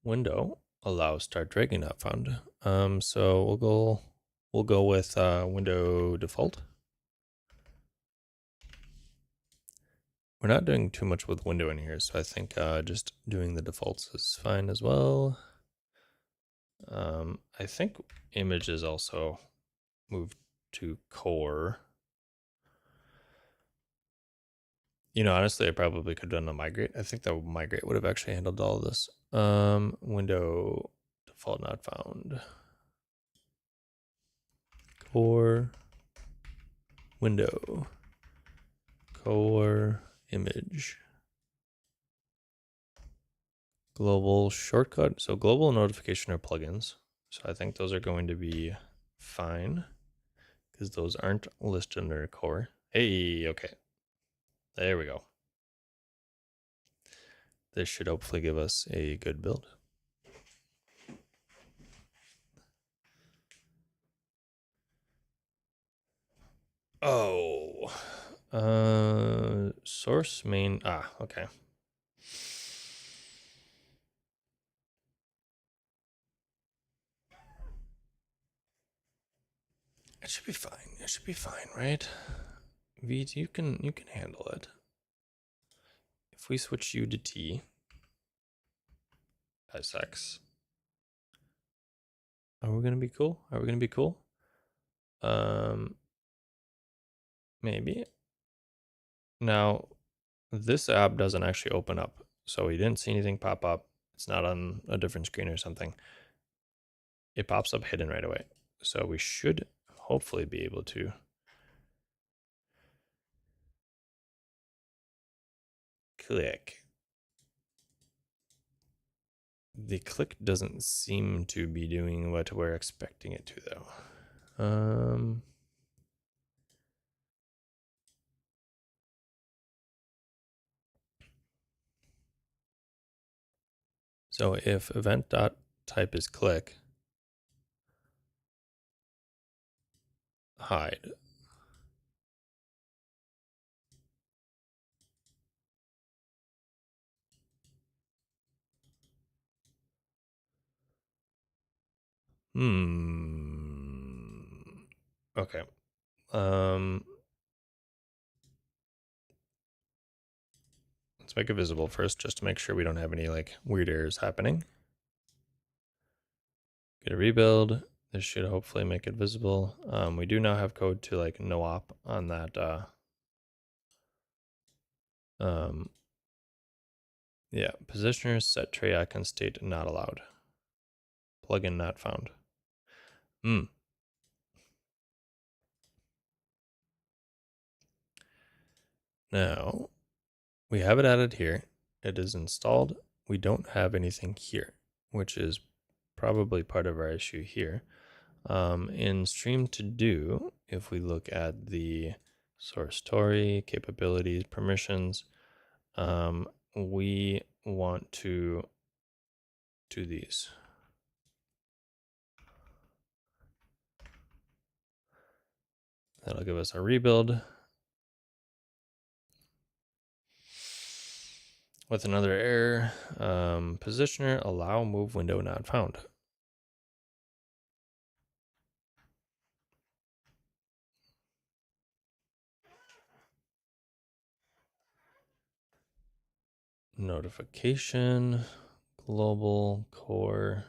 Window allows start dragging not found. So we'll go with window default. We're not doing too much with window in here, so I think just doing the defaults is fine as well. I think image is also moved to core. You know, honestly, I probably could have done a migrate. I think the migrate would have actually handled all of this. Window default not found. Core window. Core image. Global shortcut. So global notification are plugins. So I think those are going to be fine because those aren't listed under core. Hey, okay. There we go. This should hopefully give us a good build. Oh, source main. Okay. It should be fine. It should be fine, right? V2, you can handle it. If we switch U to T as X, are we gonna be cool? Are we gonna be cool? Maybe. Now, this app doesn't actually open up, so we didn't see anything pop up. It's not on a different screen or something. It pops up hidden right away, so we should hopefully be able to click. The click doesn't seem to be doing what we're expecting it to, though. So if event.type is click, hide. Okay. Let's make it visible first, just to make sure we don't have any like weird errors happening. Get a rebuild. This should hopefully make it visible. We do now have code to like no op on that. Yeah, positioner set tray icon state not allowed. Plugin not found. Now we have it added here. It is installed. We don't have anything here, which is probably part of our issue here. In stream-to-do, if we look at the source Tauri, capabilities, permissions, we want to do these. That'll give us a rebuild with another error. Positioner, allow move window not found. Notification, global, core.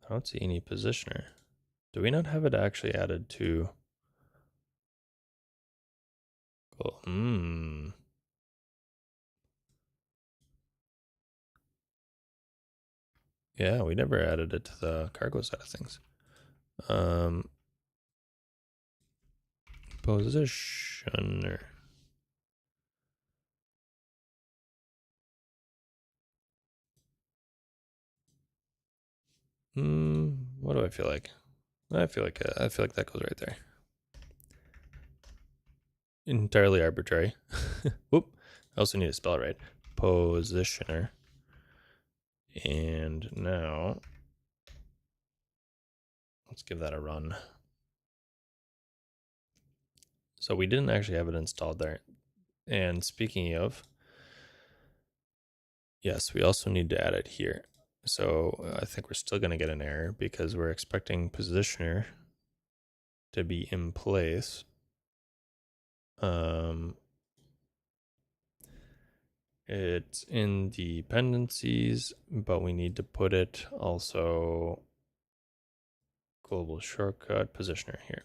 I don't see any positioner. Do we not have it actually added to? Cool. Yeah, we never added it to the cargo side of things. Positioner. What do I feel like? I feel like that goes right there. Entirely arbitrary. Whoop. I also need to spell it right. Positioner. And now let's give that a run. So we didn't actually have it installed there. And speaking of, yes, we also need to add it here. So I think we're still going to get an error because we're expecting positioner to be in place. It's in dependencies, but we need to put it also global shortcut positioner here.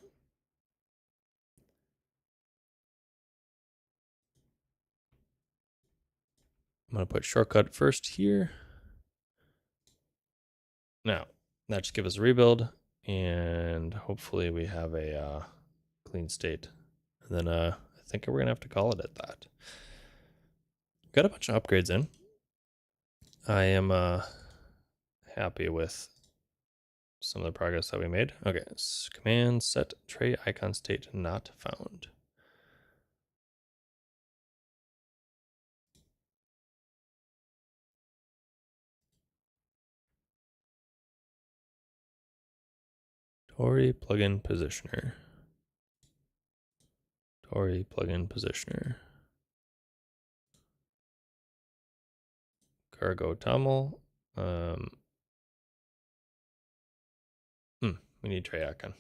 I'm going to put shortcut first here. Now, that just gives us a rebuild, and hopefully we have a clean state. And then I think we're going to have to call it at that. Got a bunch of upgrades in. I am happy with some of the progress that we made. Okay, command set tray icon state not found. Tauri plugin positioner. Tauri plugin positioner. Cargo toml. We need tray icon.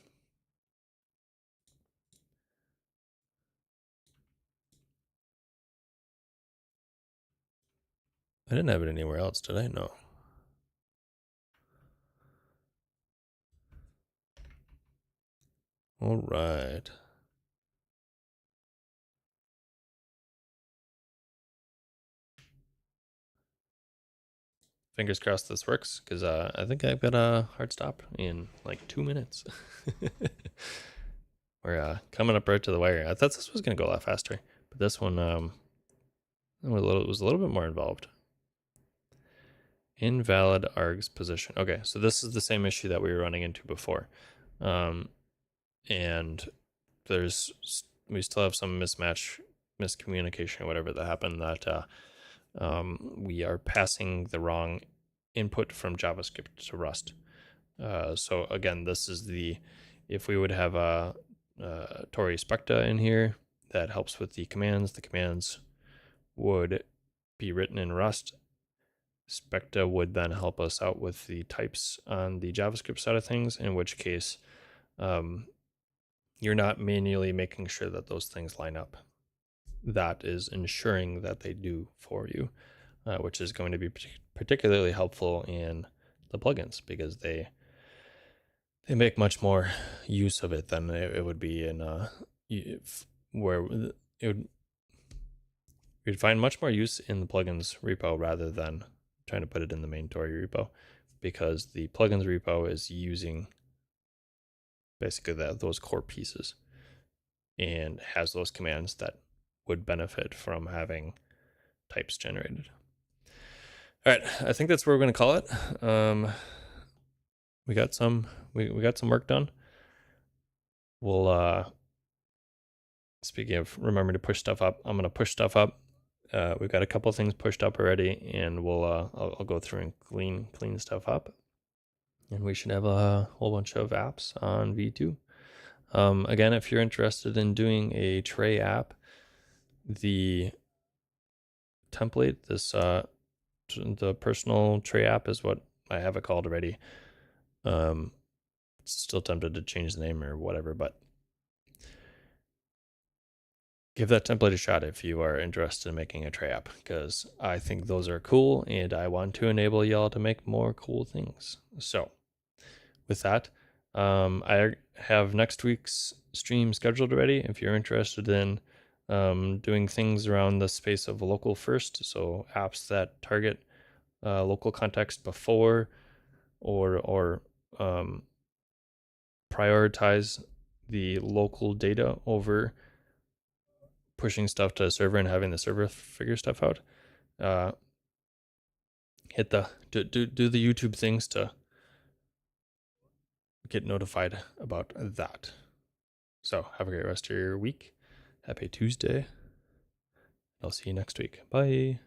I didn't have it anywhere else, did I? No. All right. Fingers crossed this works, because I think I've got a hard stop in like 2 minutes. We're coming up right to the wire. I thought this was going to go a lot faster, but this one was a little bit more involved. Invalid args position. Okay, so this is the same issue that we were running into before. And we still have some miscommunication or whatever that happened, that we are passing the wrong input from JavaScript to Rust. So again, this is if we would have a Tauri Specta in here that helps with the commands would be written in Rust. Specta would then help us out with the types on the JavaScript side of things, in which case you're not manually making sure that those things line up. That is ensuring that they do for you, which is going to be particularly helpful in the plugins, because they make much more use of it than it would be in where you'd find much more use in the plugins repo rather than trying to put it in the main Tauri repo, because the plugins repo is using basically those core pieces and has those commands that would benefit from having types generated. All right, I think that's where we're going to call it. We got some work done. We'll speaking of remembering to push stuff up, I'm going to push stuff up. We've got a couple things pushed up already, and we'll I'll go through and clean stuff up, and we should have a whole bunch of apps on V2. Again, if you're interested in doing a tray app, the template, the personal tray app is what I have it called already. Still tempted to change the name or whatever, but give that template a shot if you are interested in making a tray app, because I think those are cool and I want to enable y'all to make more cool things. So with that, I have next week's stream scheduled already. If you're interested in doing things around the space of local first, so apps that target local context before or prioritize the local data over pushing stuff to a server and having the server figure stuff out. Hit the do the YouTube things to get notified about that. So have a great rest of your week. Happy Tuesday. I'll see you next week. Bye.